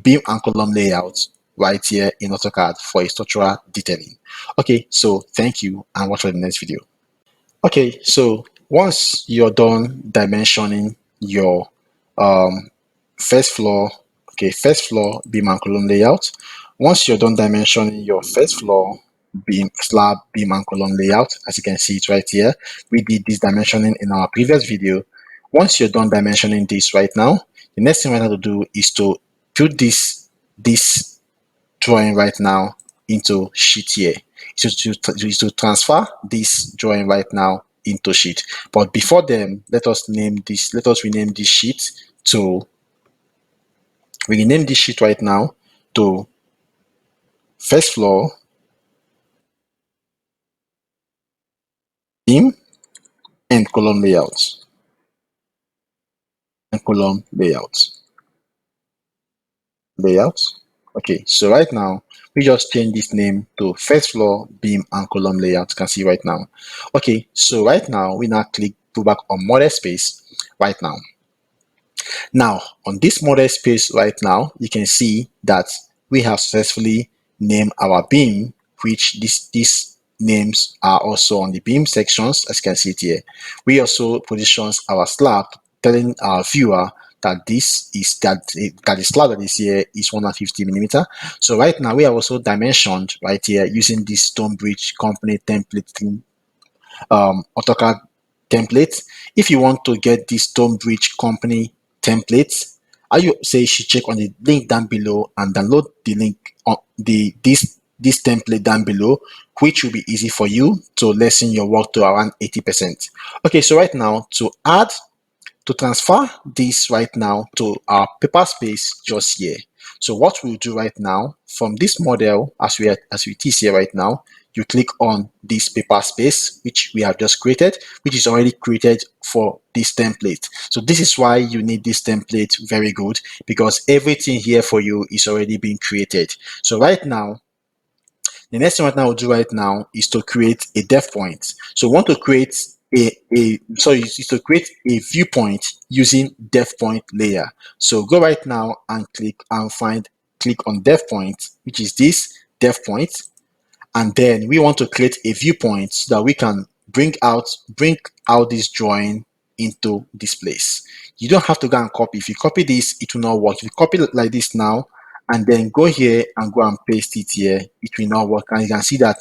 beam and column layout right here in AutoCAD for a structural detailing. Okay, so thank you and watch for the next video. Okay, so once you're done dimensioning your first floor beam and column layout, once you're done dimensioning your first floor slab beam and column layout, as you can see it right here, we did this dimensioning in our previous video. Once you're done dimensioning this right now, the next thing we have to do is to put this drawing right now into sheet here. So to transfer this drawing right now into sheet. But before then, let us rename this sheet to, we rename this sheet right now to first floor beam and column layout. Layout. Okay, so right now we just change this name to first floor beam and column layout. You can see right now. Okay, so right now we now go back on model space right now. Now on this model space right now, you can see that we have successfully named our beam, which these names are also on the beam sections, as you can see it here. We also positions our slab, telling our viewer that the slab that is here is 150 millimeter. So right now we have also dimensioned right here using this Stonebridge company template AutoCAD template. If you want to get this Stonebridge company template, you should check on the link down below and download the link on this template down below, which will be easy for you to lessen your work to around 80%. Okay, so right now to transfer this right now to our paper space just here. So what we'll do right now, from this model, as it is here right now, you click on this paper space, which we have just created, which is already created for this template. So this is why you need this template very good, because everything here for you is already being created. So right now, the next thing right now we'll do right now is to create a depth point. So we want to create is to create a viewpoint using depth point layer. So go right now and click on depth point, which is this depth point, and then we want to create a viewpoint so that we can bring out this drawing into this place. You don't have to go and copy. If you copy this, it will not work. If you copy it like this now and then go here and go and paste it here, it will not work. And you can see that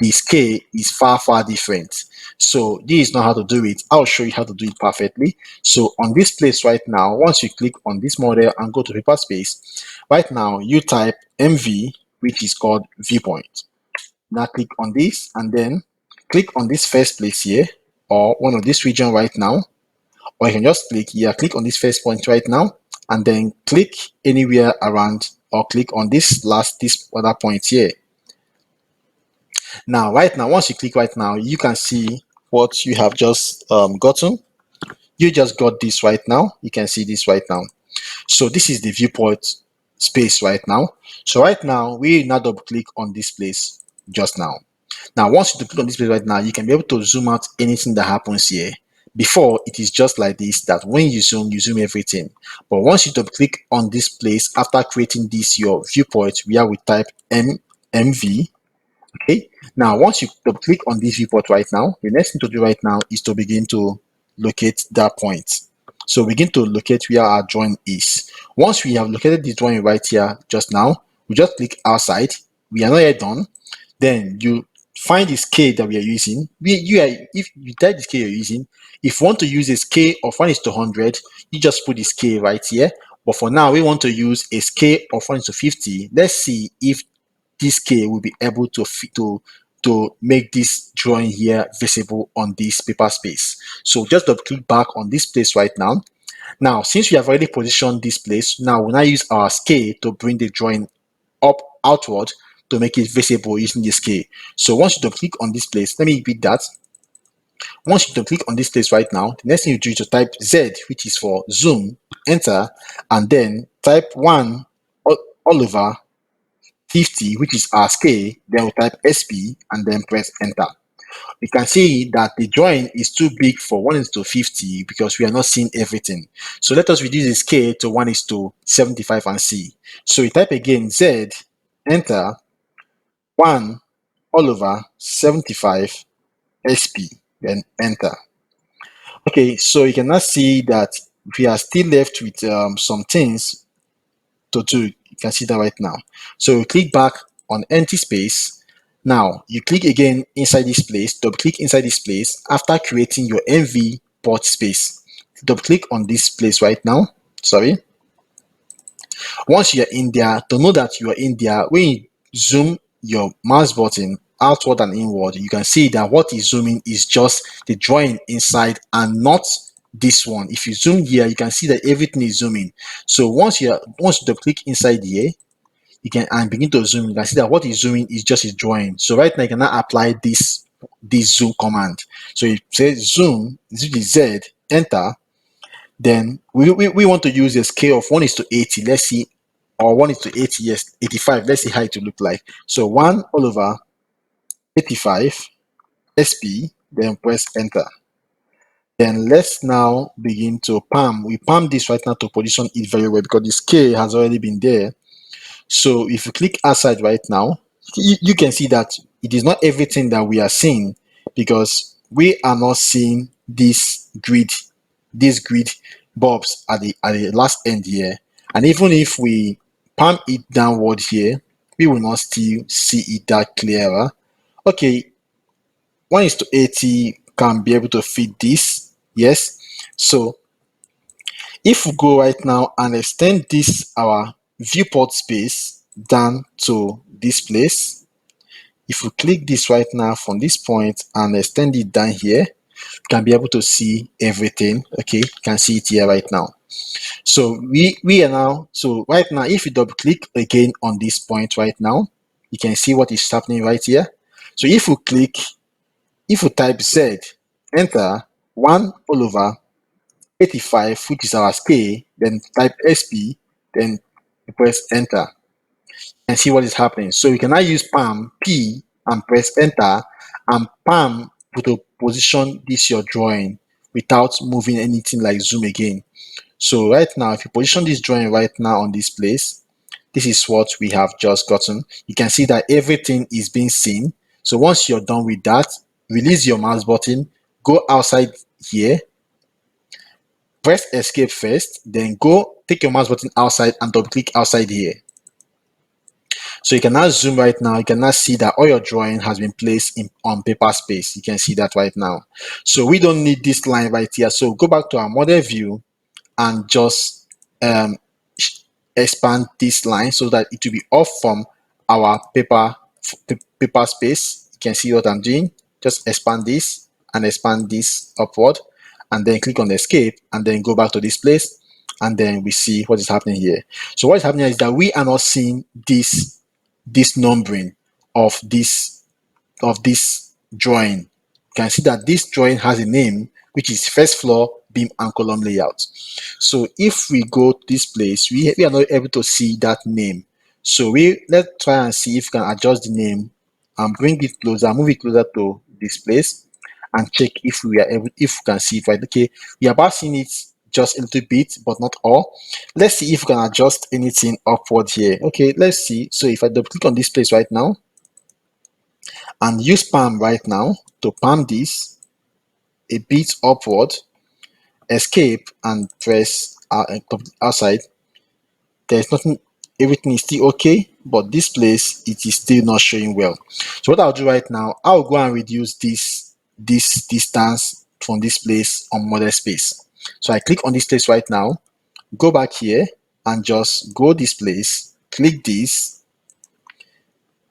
the scale is far different. So this is not how to do it. I'll show you how to do it perfectly. So on this place right now, once you click on this model and go to paper space, right now you type MV, which is called viewpoint. Now click on this and then click on this first place here, or one of this region right now, or you can just click here, click on this first point right now, and then click anywhere around, or click on this other point here. Now right now, once you click right now, you can see what you have just gotten. You just got this right now. You can see this right now. So this is the viewport space right now. So right now, we now double click on this place just now. Now, once you click on this place right now, you can be able to zoom out anything that happens here. Before, it is just like this, that when you zoom everything. But once you double click on this place, after creating this, your viewport, where we type MV, okay. Now, once you double click on this viewport right now, the next thing to do right now is to begin to locate that point. So begin to locate where our drawing is. Once we have located the drawing right here just now, we just click outside. We are not yet done. Then you find the scale that we are using. If you type the scale you're using, if you want to use a scale of 1:100, you just put the scale right here. But for now, we want to use a scale of 1:50. Let's see if this scale will be able to make this drawing here visible on this paper space. So just double click back on this place right now. Now, since we have already positioned this place, now we'll now use our scale to bring the drawing outward to make it visible using the scale. So once you double click on this place, let me repeat that. Once you double click on this place right now, the next thing you do is to type Z, which is for zoom, enter, and then type 1 all over 50, which is our scale. Then we'll type SP and then press enter. You can see that the drawing is too big for 1:50 because we are not seeing everything. So let us reduce the scale to 1:75 and see. So we type again Z, enter, 1 all over 75 SP, then enter. Okay, so you can now see that we are still left with some things to do. You can see that right now. So we click back on empty space. Now you click again inside this place, double click inside this place after creating your MV port space. Double click on this place right now. Sorry. Once you're in there, to know that you are in there, when you zoom your mouse button outward and inward, you can see that what is zooming is just the drawing inside and not this one. If you zoom here, you can see that everything is zooming. So once you double click inside here, you can and begin to zoom, you can see that what is zooming is just a drawing. So right now you can now apply this zoom command. So it says zoom, Z, enter. Then we want to use a scale of 1:80. Let's see, or 1:80, yes, 85. Let's see how it will look like. So 1 all over 85 SP, then press enter. Then let's now begin to palm. We palm this right now to position it very well because the scale has already been there. So if you click outside right now, you can see that it is not everything that we are seeing because we are not seeing this grid bulbs at the last end here. And even if we palm it downward here, we will not still see it that clearer. Okay, 1:80 can be able to fit this. Yes. So if we go right now and extend this our viewport space down to this place, if we click this right now from this point and extend it down here, you can be able to see everything. Okay, you can see it here right now. So we are now, so right now, if you double click again on this point right now, you can see what is happening right here. So if you click, if you type Z, enter 1 all over 85, which is our scale, then type SP, then you press enter and see what is happening. So you can now use palm P and press enter, and palm to position this your drawing without moving anything like zoom again. So right now, if you position this drawing right now on this place, this is what we have just gotten. You can see that everything is being seen. So once you're done with that, release your mouse button, go outside here, press escape first, then go take your mouse button outside and double click outside here. So you can now zoom right now. You can now see that all your drawing has been placed on paper space. You can see that right now. So we don't need this line right here. So go back to our model view and just expand this line so that it will be off from our paper space. You can see what I'm doing. Just expand this and expand this upward, and then click on escape, and then go back to this place, and then we see what is happening here. So what is happening is that we are not seeing this numbering of this drawing. You can see that this drawing has a name, which is first floor beam and column layout. So if we go to this place, we are not able to see that name. So let's try and see if we can adjust the name and bring it closer, move it closer to this place, and check if we are able, if we can see it right. Okay, we are about seeing it just a little bit, but not all. Let's see if we can adjust anything upward here. Okay, let's see. So if I double click on this place right now and use palm right now to palm this a bit upward, escape and press outside, there's nothing, everything is still okay, but this place, it is still not showing well. So what I'll do right now, I'll go and reduce this distance from this place on model space. So I click on this place right now, go back here and just go this place, click this,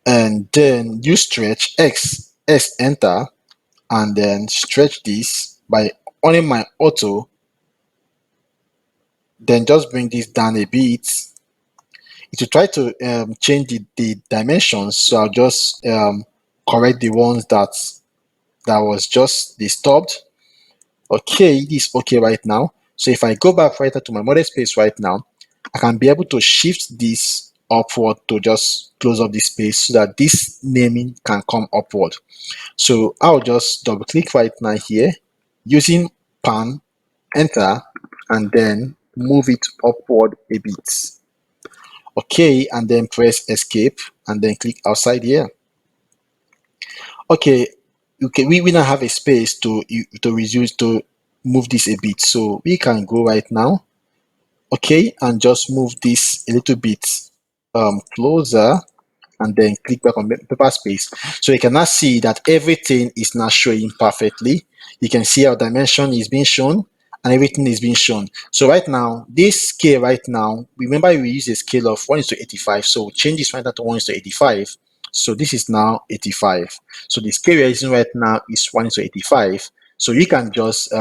and then use stretch S enter, and then stretch this by on my auto, then just bring this down a bit. It will try to change the dimensions, so I'll just correct the ones that was just disturbed. Okay, it is okay right now. So if I go back right to my model space right now, I can be able to shift this upward to just close up this space so that this naming can come upward. So I'll just double click right now here using pan, enter, and then move it upward a bit. Okay, and then press escape and then click outside here. Okay, we now have a space to reduce, to move this a bit, so we can go right now, okay, and just move this a little bit closer, and then click back on paper space. So you can now see that everything is now showing perfectly. You can see our dimension is being shown and everything is being shown. So right now, this scale right now, remember we use a scale of 1:85. So change this right now to 1:85. So this is now 85. So the scale we're using right now is 1:85. So you can just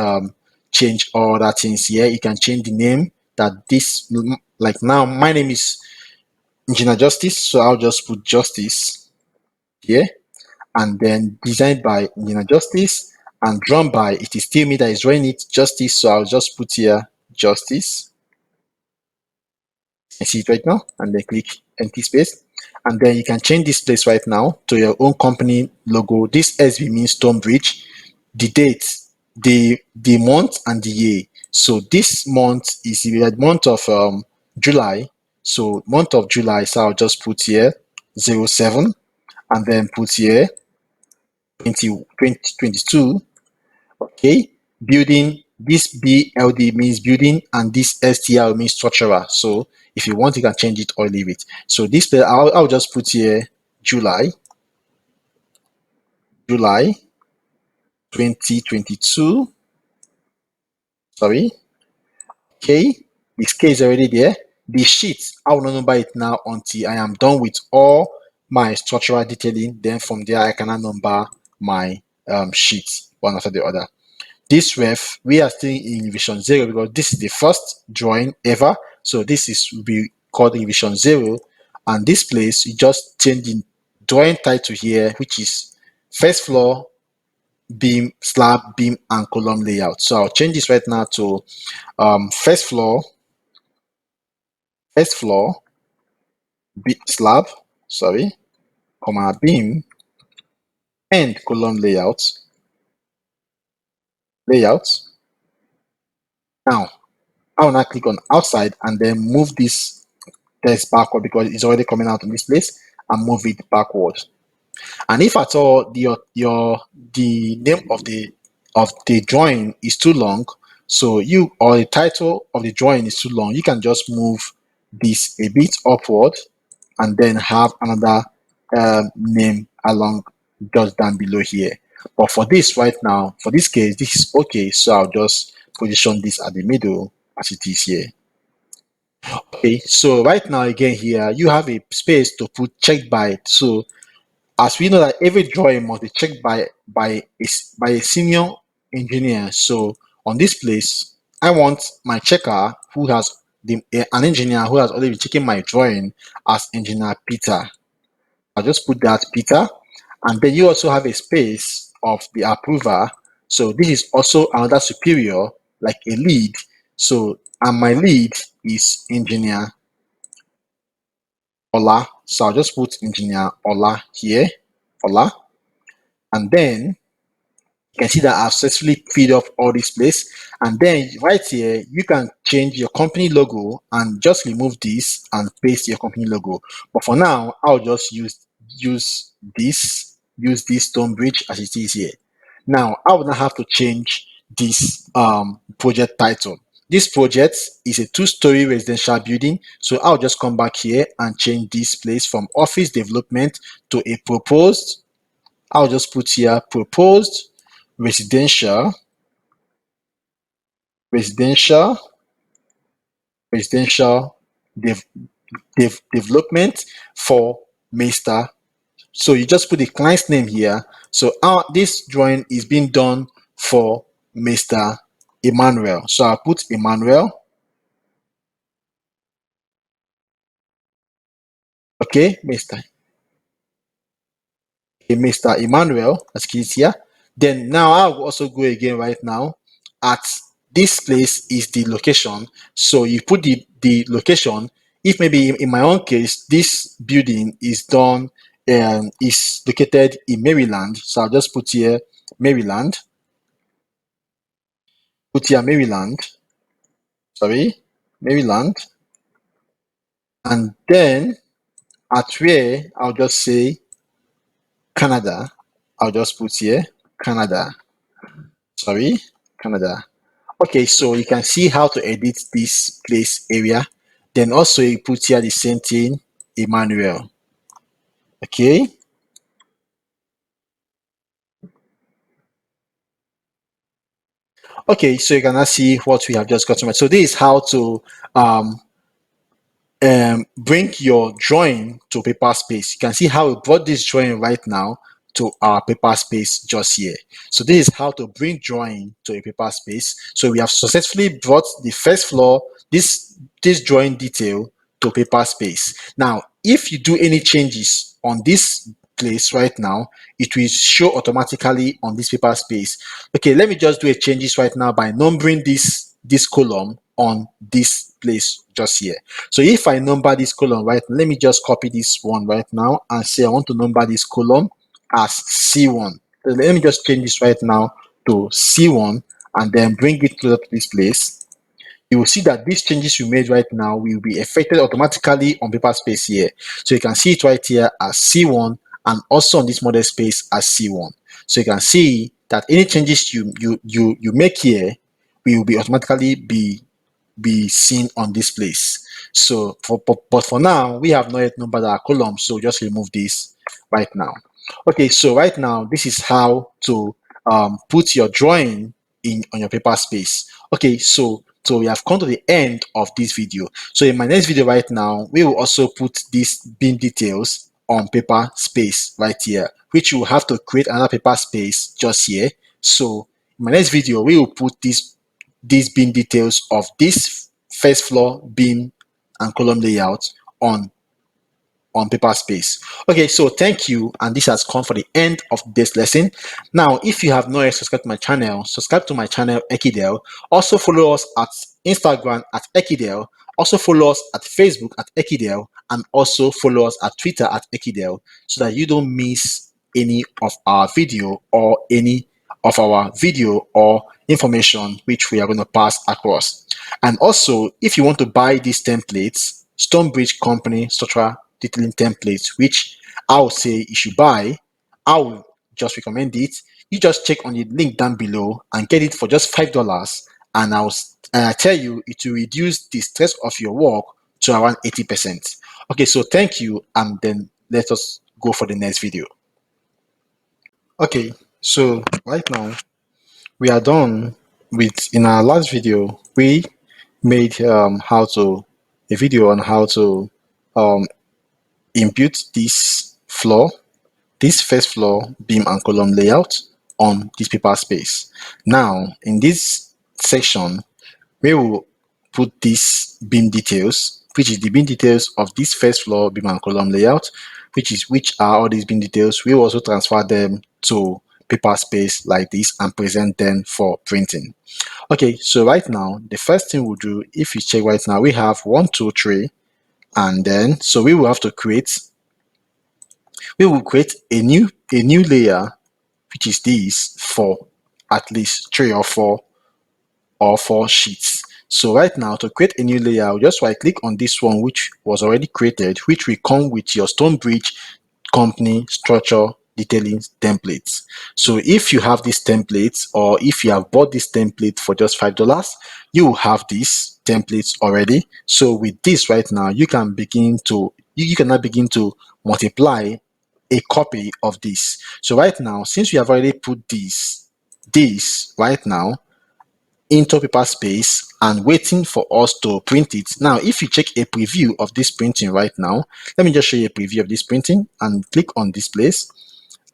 change all that things here. You can change the name that this, like now my name is Engineer Justice, so I'll just put Justice here, and then designed by Engineer Justice and drawn by, it is still me that is drawing it, Justice, so I'll just put here Justice. I see it right now, and then click empty space, and then you can change this place right now to your own company logo. This SB means Stonebridge, the date, the month, and the year. So this month is the month of July. So month of July, so I'll just put here 07, and then put here 2022. Okay, building, this BLD means building, and this STR means structural. So if you want, you can change it or leave it. So this, I'll just put here July 2022. Sorry. Okay, the scale is already there. The sheet, I will not number it now until I am done with all my structural detailing. Then from there, I can now number my sheets one after the other. this ref, we are still in revision 0 because this is the first drawing ever. So this is will be called revision 0. And this place, you just change the drawing title here, which is first floor, beam, slab, beam, and column layout. So I'll change this right now to first floor, slab, sorry, comma, beam, and column layout. Now, I will now click on outside and then move this text backward because it's already coming out in this place, and move it backward. And if at all the name of the drawing is too long, so you or the title of the drawing is too long, you can just move this a bit upward and then have another name along just down below here. But for this right now, for this case, this is okay. So I'll just position this at the middle as it is here. Okay, so right now again here, you have a space to put checked by. So as we know that every drawing must be checked by a senior engineer. So on this place, I want my checker who has an engineer who has already been checking my drawing as engineer Peter. I'll just put that Peter, and then you also have a space of the approver. So this is also another superior, like a lead. So and my lead is engineer Ola. So I'll just put engineer Ola here, Ola, and then you can see that I've successfully filled up all this place. And then right here, you can change your company logo and just remove this and paste your company logo. But for now, I'll just use this Stonebridge as it is here. Now, I will not have to change this project title. This project is a 2-story residential building. So I'll just come back here and change this place from office development to a proposed. I'll just put here proposed residential development for Mr. So you just put the client's name here. So this drawing is being done for Mr. Emmanuel. So I'll put Emmanuel. Okay, Mr. Emmanuel, as you can see here. Then now I'll also go again right now. At this place is the location. So you put the location. If maybe in my own case, this building is done is located in Maryland. So I'll just put here Maryland. Put here Maryland. Sorry, Maryland. And then at where I'll just say Canada. I'll just put here Canada. Sorry, Canada. Okay, so you can see how to edit this place area. Then also you put here the same thing, Emmanuel. Okay. Okay, so you can now see what we have just gotten. So this is how to bring your drawing to paper space. You can see how we brought this drawing right now to our paper space just here. So this is how to bring drawing to a paper space. So we have successfully brought the first floor, this drawing detail to paper space. Now, if you do any changes on this place right now, it will show automatically on this paper space. Okay, let me just do a changes right now by numbering this column on this place just here. So if I number this column right, let me just copy this one right now and say I want to number this column as C1. So let me just change this right now to C1 and then bring it closer to this place. You will see that these changes we made right now will be affected automatically on paper space here. So you can see it right here as C1 and also on this model space as C1. So you can see that any changes you make here will be automatically be seen on this place. So but for now, we have not yet numbered our columns, so just remove this right now. Okay, so right now this is how to put your drawing in on your paper space. Okay, so we have come to the end of this video. So in my next video right now, we will also put these beam details on paper space right here, which you will have to create another paper space just here. So my next video, we will put these beam details of this first floor beam and column layout on paper space. Okay, so thank you, and this has come for the end of this lesson. Now, if you have not yet subscribed to my channel, subscribe to my channel Ekidel. Also follow us at Instagram at Ekidel. Also follow us at Facebook at Ekidel, and also follow us at Twitter at Ekidel, so that you don't miss any of our video or any of our video or information which we are going to pass across. And also, if you want to buy these templates, Stonebridge company structural detailing templates, which I would say you should buy, I would just recommend it. You just check on the link down below and get it for just $5, and I tell you, it will reduce the stress of your work to around 80%. Okay, so thank you, and then let us go for the next video. Okay, so right now we are done with, in our last video we made a video on how to impute this first floor beam and column layout on this paper space. Now in this section we will put these beam details, which is the beam details of this first floor beam and column layout, which are all these beam details. We will also transfer them to paper space like this and present them for printing. Okay, so right now the first thing we'll do, if you check right now, we have 1 2 3, and then so we will create a new layer, which is this, for at least 3 or 4 sheets. So right now, to create a new layer, I'll just right click on this one which was already created, which will come with your Stonebridge company structure detailing templates. So if you have these templates, or if you have bought this template for just $5, you will have these templates already. So with this right now, you can now begin to multiply a copy of this. So right now, since we have already put this right now into paper space and waiting for us to print it. Now, if you check a preview of this printing right now, let me just show you a preview of this printing, and click on this place,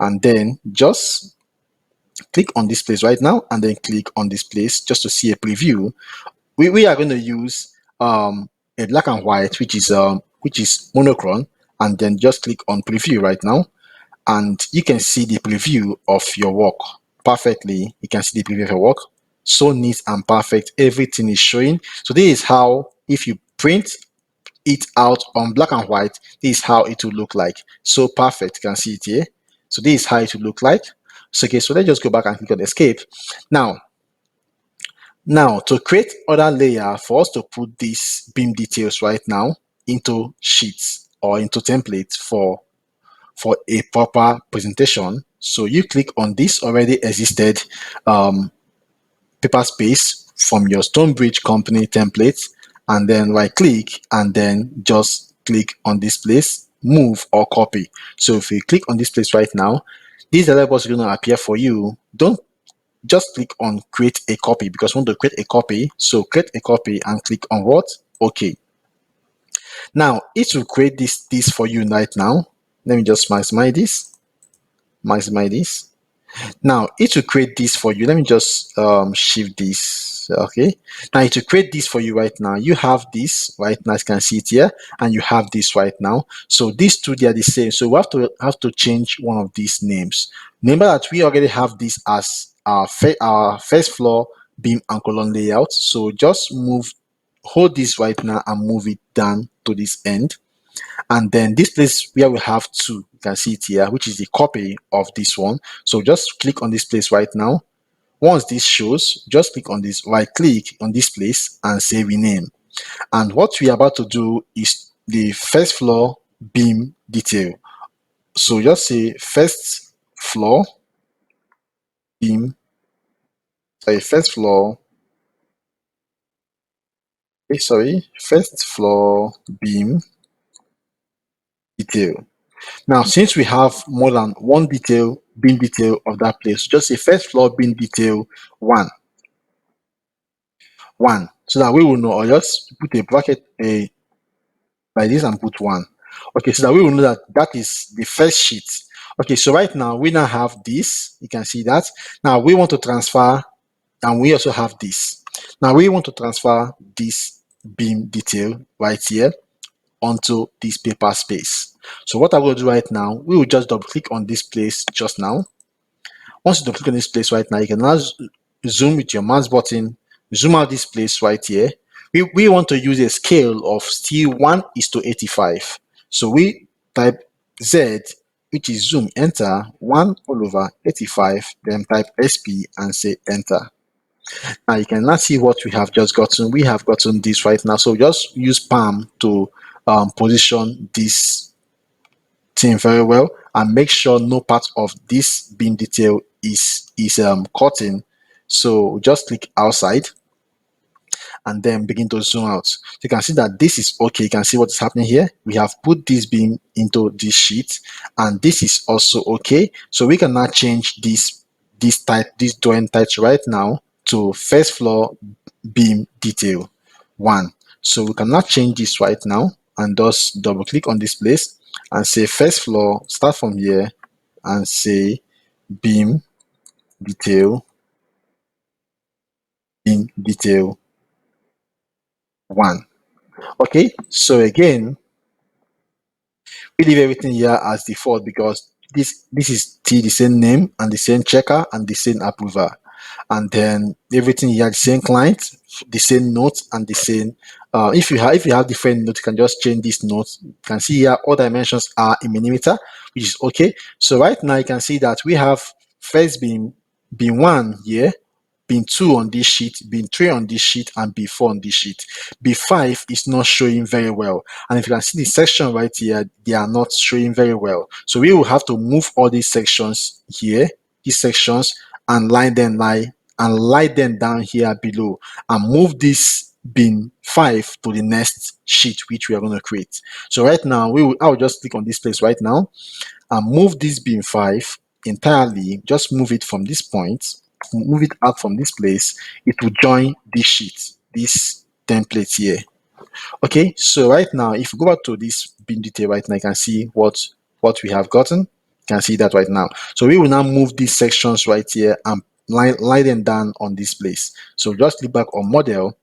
and then just click on this place right now, and then click on this place just to see a preview. We are going to use a black and white, which is monochrome, and then just click on preview right now, and you can see the preview of your work perfectly. You can see the preview of your work, so neat and perfect. Everything is showing. So this is how, if you print it out on black and white, this is how it will look like. So perfect. You can see it here. So this is how it will look like. So okay, so let's just go back and click on escape. Now to create other layer for us to put these beam details right now into sheets or into templates for a proper presentation. So you click on this already existed paper space from your Stonebridge company template, and then right click, and then just click on this place, move or copy. So if you click on this place right now, these labels are going to appear for you. Don't just click on create a copy, because we want to create a copy. So create a copy and click on what? Okay. Now it will create this for you right now. Let me just maximize this. Now it will create this for you. Let me just shift this. Okay, now it will create this for you right now. You have this right now, you can see it here, and you have this right now. So these two, they are the same, so we have to change one of these names. Remember that we already have this as our first floor beam and column layout. So just hold this right now and move it down to this end, and then this place where we have two, you can see it here, which is the copy of this one. So just click on this place right now. Once this shows, just click on this, right click on this place and say rename. And what we are about to do is the first floor beam detail. So just say first floor beam, first floor beam detail. Now, since we have more than one beam detail of that place, just say first floor beam detail 1, so that we will know, or just put a bracket like this and put 1. Okay, so that we will know that that is the first sheet. Okay, so right now we now have this. You can see that. Now we want to transfer and we also have this. Now we want to transfer this beam detail right here onto this paper space. So what I will do right now, we will just double click on this place just now. Once you double click on this place right now, you can now zoom with your mouse button, zoom out this place right here. We want to use a scale of still 1:85. So we type Z, which is zoom, enter 1/85, then type SP and say enter. Now you can now see what we have just gotten. We have gotten this right now. So just use palm to position this thing very well and make sure no part of this beam detail is cutting. So just click outside and then begin to zoom out. You can see that this is okay. You can see what is happening here. We have put this beam into this sheet, and this is also okay. So we can now change this drawing title right now to first floor beam detail 1. So we can now change this right now and just double click on this place and say first floor, start from here and say beam detail 1. Okay, so again, we leave everything here as default because this is still the same name and the same checker and the same approver, and then everything here the same client, the same note, and the same if you have different notes, you can just change these notes. You can see here all dimensions are in millimeter, which is okay. So right now you can see that we have first beam 1 here, beam 2 on this sheet, beam 3 on this sheet, and beam 4 on this sheet. Beam 5 is not showing very well, and if you can see the section right here, they are not showing very well. So we will have to move all these sections here, these sections, and line them down here below, and move this beam 5 to the next sheet which we are going to create. So right now I will just click on this place right now and move this beam 5 entirely. Just move it from this point, move it out from this place. It will join this sheet, this template here. Okay, so right now if you go back to this beam detail right now, you can see what we have gotten. You can see that right now. So we will now move these sections right here and line them down on this place. So just click back on model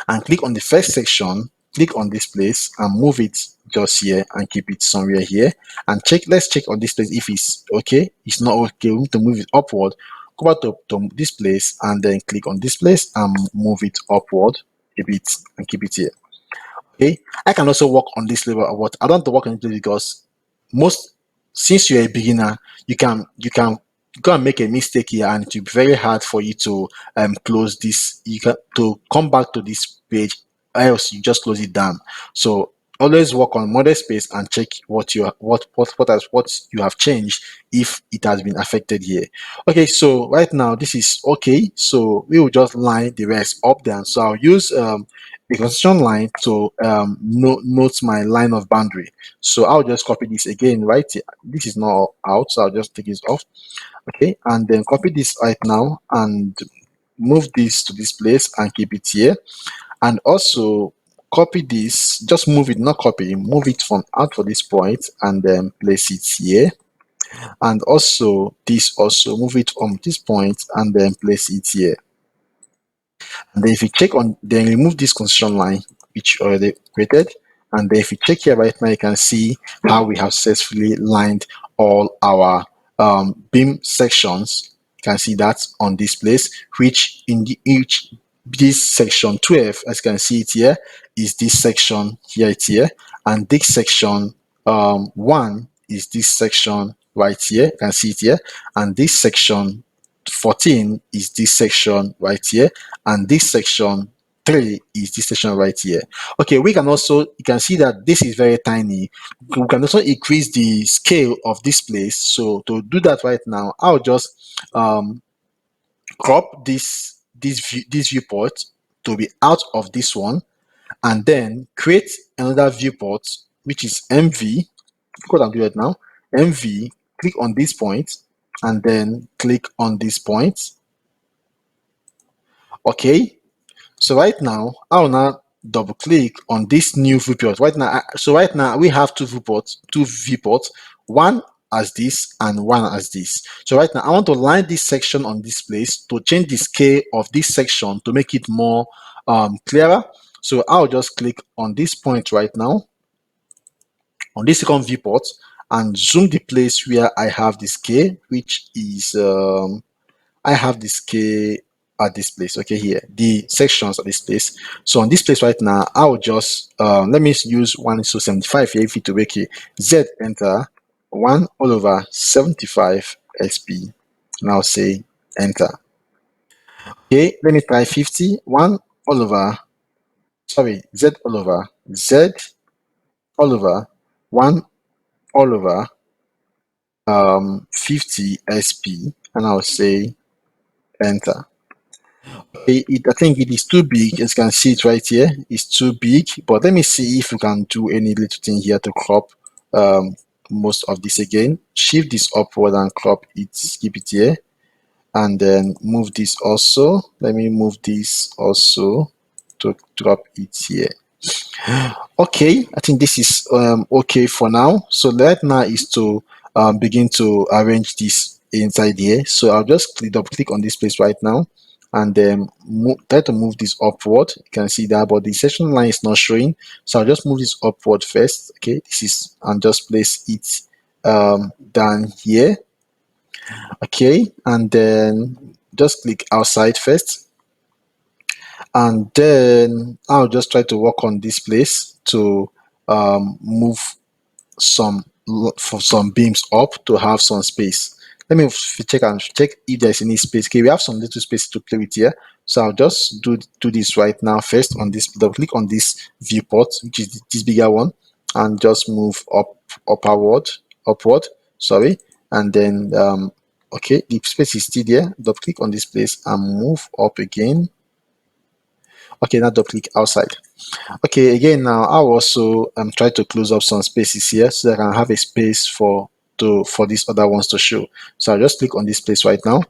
and click on the first section, click on this place and move it just here and keep it somewhere here, and let's check on this place if it's okay. It's not okay, we need to move it upward. Go back to this place and then click on this place and move it upward a bit and keep it here. Okay, I can also work on this level of what I don't want to work on it because since you're a beginner, you can go and make a mistake here, and it will be very hard for you to close this. You can to come back to this page, else you just close it down. So always work on model space and check what you have changed if it has been affected here. Okay, so right now this is okay. So we will just line the rest up there. So I'll use a construction line to note my line of boundary. So I'll just copy this again right here. This is not out, so I'll just take this off. Okay, and then copy this right now and move this to this place and keep it here. And also copy this, just move it, not copy, move it from out for this point and then place it here. And also this, also move it from this point and then place it here. And then if you check on, then remove this construction line which already created. And then if you check here right now, you can see how we have successfully lined all our beam sections. You can see that on this place, which in this section 12, as you can see it here, is this section here, and this section 1 is this section right here. You can see it here, and this section 14 is this section right here, and this section 3 is this section right here. Okay, we can also, you can see that this is very tiny. We can also increase the scale of this place. So to do that right now, I'll just crop this viewport to be out of this one, and then create another viewport which is MV. What I'm doing right now, MV, click on this point and then click on this point. Okay, so right now I will now double click on this new viewport right now. So right now we have two viewports. One as this and 1 as this. So right now I want to line this section on this place to change the scale of this section to make it more clearer. So I'll just click on this point right now on this second viewport and zoom the place where I have the scale, which is I have the scale at this place. Okay, here the sections at this place. So on this place right now, I'll just let me use 1:75 here if it to make it Z, enter 1/75 SP. Now say enter. Okay, let me try 50. 1 all over, sorry, Z all over, Z all over, 1 all over 50 SP, and I'll say enter. I think it is too big. As you can see it right here, it's too big, but let me see if we can do any little thing here to crop most of this again. Shift this upward and crop it, keep it here, and then move this also. Let me move this also to drop it here. Okay, I think this is okay for now. So right now is to begin to arrange this inside here. So I'll just double click on this place right now and then try to move this upward. You can see that, but the section line is not showing, so I'll just move this upward first. Okay, this is, and just place it down here. Okay, and then just click outside first, and then I'll just try to work on this place to move some for some beams up to have some space. Let me check if there's any space. Okay, we have some little space to play with here, so I'll just do this right now first on this. Double click on this viewport, which is this bigger one, and just move upward, sorry, and then okay, the space is still there. Double click on this place and move up again. Okay, now double click outside. Okay, again now I'll also try to close up some spaces here so that I can have a space for these other ones to show. So I'll just click on this place right now,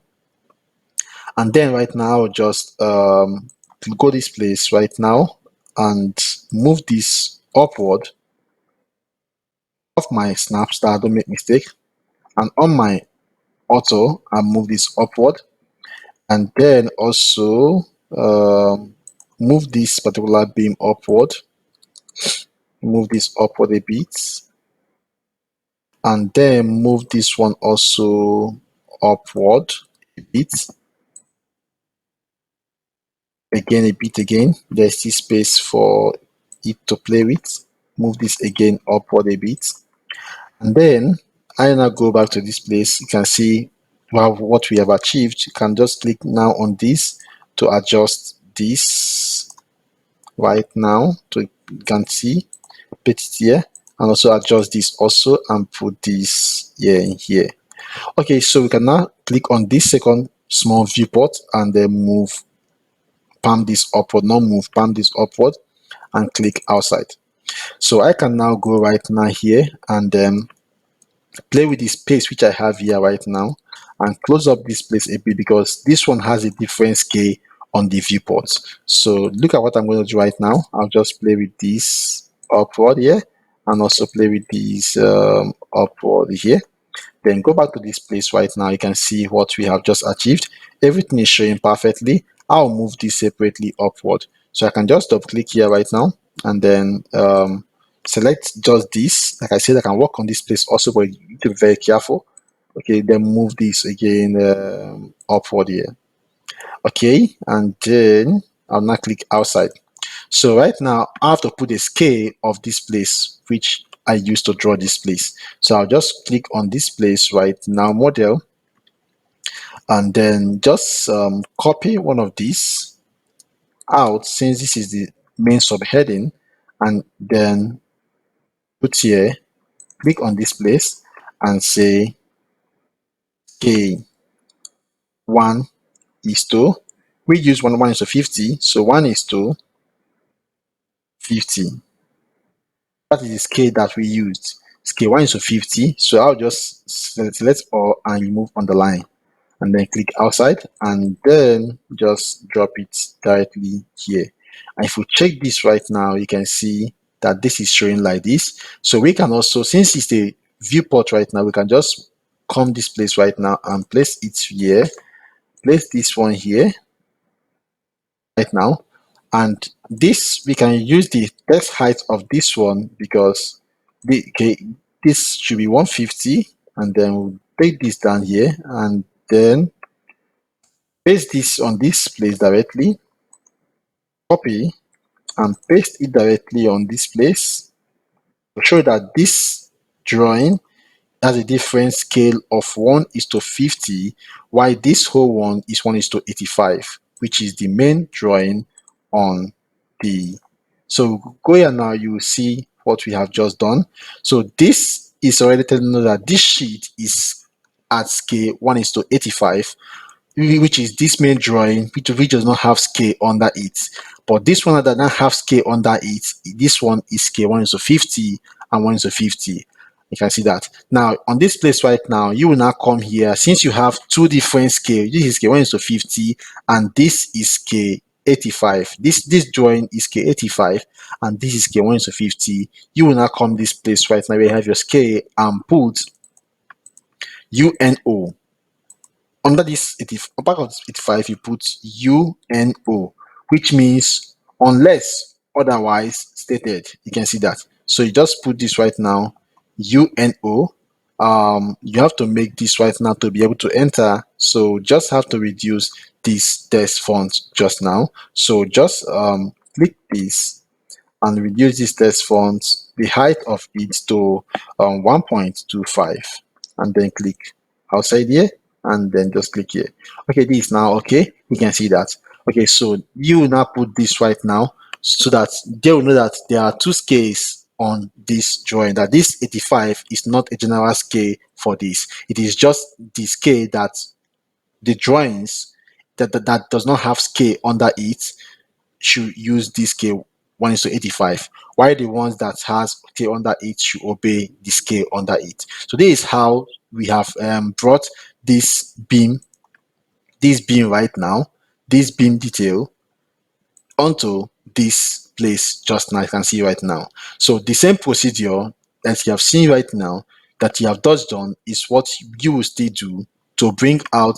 and then right now I'll just go this place right now and move this upward off my snap star, don't make mistake, and on my auto I'll move this upward, and then also move this particular beam upward, move this upward a bit, and then move this one also upward a bit, again a bit again. There's this space for it to play with. Move this again upward a bit, and then I now go back to this place. You can see what we have achieved. You can just click now on this to adjust this right now, so you can see, put it here, and also adjust this also and put this here in here. Okay, so we can now click on this second small viewport and then move, palm this upward, not move, palm this upward and click outside. So I can now go right now here and then play with the space which I have here right now and close up this place a bit, because this one has a different scale on the viewports. So look at what I'm going to do right now. I'll just play with this upward here and also play with these upward here. Then go back to this place right now. You can see what we have just achieved. Everything is showing perfectly. I'll move this separately upward. So I can just double click here right now and then select just this. Like I said, I can work on this place also, but you need to be very careful. Okay, then move this again upward here. Okay, and then I'll now click outside. So right now I have to put a scale of this place which I used to draw this place. So I'll just click on this place right now, model, and then just copy one of these out, since this is the main subheading, and then put here, click on this place and say scale 1 is to, we use 1 is to 50, so 1 is to 50. That is the scale that we used. Scale 1 is to 50, so I'll just select all and remove underline, and then click outside, and then just drop it directly here. And if we check this right now, you can see that this is showing like this. So we can also, since it's the viewport right now, we can just come this place right now and place it here, place this one here right now, and this we can use the text height of this one because this should be 150, and then we'll take this down here and then paste this on this place directly, copy and paste it directly on this place to show that this drawing has a different scale of 1:50, while this whole one is 1:85, which is the main drawing on the. So go here now, you will see what we have just done. So this is already telling us that this sheet is at scale 1:85, which is this main drawing, which does not have scale under it. But this one that does not have scale under it, this one is scale 1:50 and 1:50. You can see that. Now, on this place right now, you will now come here. Since you have two different scales, this is scale 1:50 and this is scale 85. This drawing is scale 85 and this is scale 1:50. You will now come this place right now where you have your scale and put UNO. Under this 80, back of 85, you put UNO, which means unless otherwise stated. You can see that. So you just put this right now, UNO. You have to make this right now to be able to enter. So just have to reduce this text font just now. So just click this and reduce this text font, the height of it to 1.25, and then click outside here and then just click here. Okay, this is now okay. We can see that. Okay, so you will now put this right now so that they will know that there are two scales on this drawing, that this 85 is not a general scale for this. It is just the scale that the drawings that does not have scale under it should use this scale 1:85, while the ones that has scale under it should obey the scale under it. So this is how we have brought this beam right now, this beam detail onto this place just now. You can see right now. So the same procedure that you have seen right now, that you have just done, is what you will still do to bring up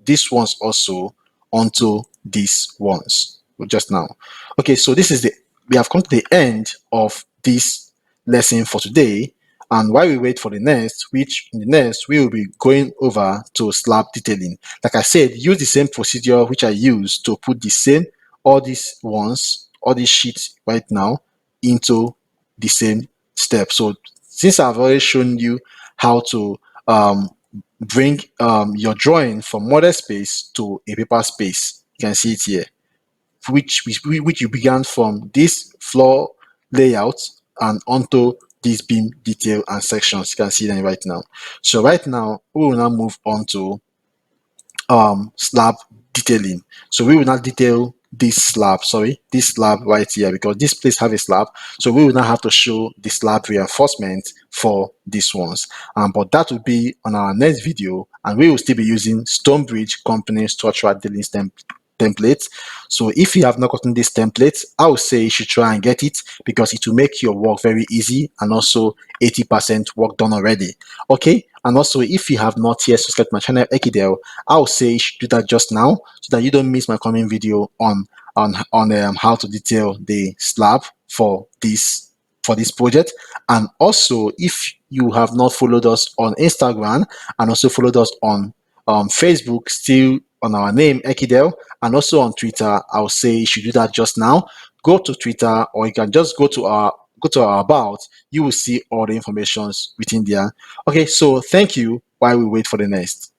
these ones also onto these ones just now. Okay, so we have come to the end of this lesson for today. And while we wait for the next, which in the next we will be going over to slab detailing. Like I said, use the same procedure which I used to put the same all these sheets right now into the same step. So since I've already shown you how to bring your drawing from model space to a paper space, you can see it here, which you began from this floor layout and onto this beam detail and sections. You can see them right now. So right now we will now move on to slab detailing. So we will now detail this slab right here, because this place have a slab. So we will now have to show the slab reinforcement for these ones. But that will be on our next video, and we will still be using Stonebridge company structural detailing templates. So if you have not gotten this template, I would say you should try and get it, because it will make your work very easy and also 80% work done already. Okay, and also if you have not yet subscribed to my channel Ekidel, I would say you should do that just now so that you don't miss my coming video on how to detail the slab for this project. And also, if you have not followed us on Instagram and also followed us on Facebook, still on our name Ekidel, and also on Twitter, I'll say you should do that just now. Go to Twitter, or you can just go to our about. You will see all the informations within there. Okay, so thank you while we wait for the next.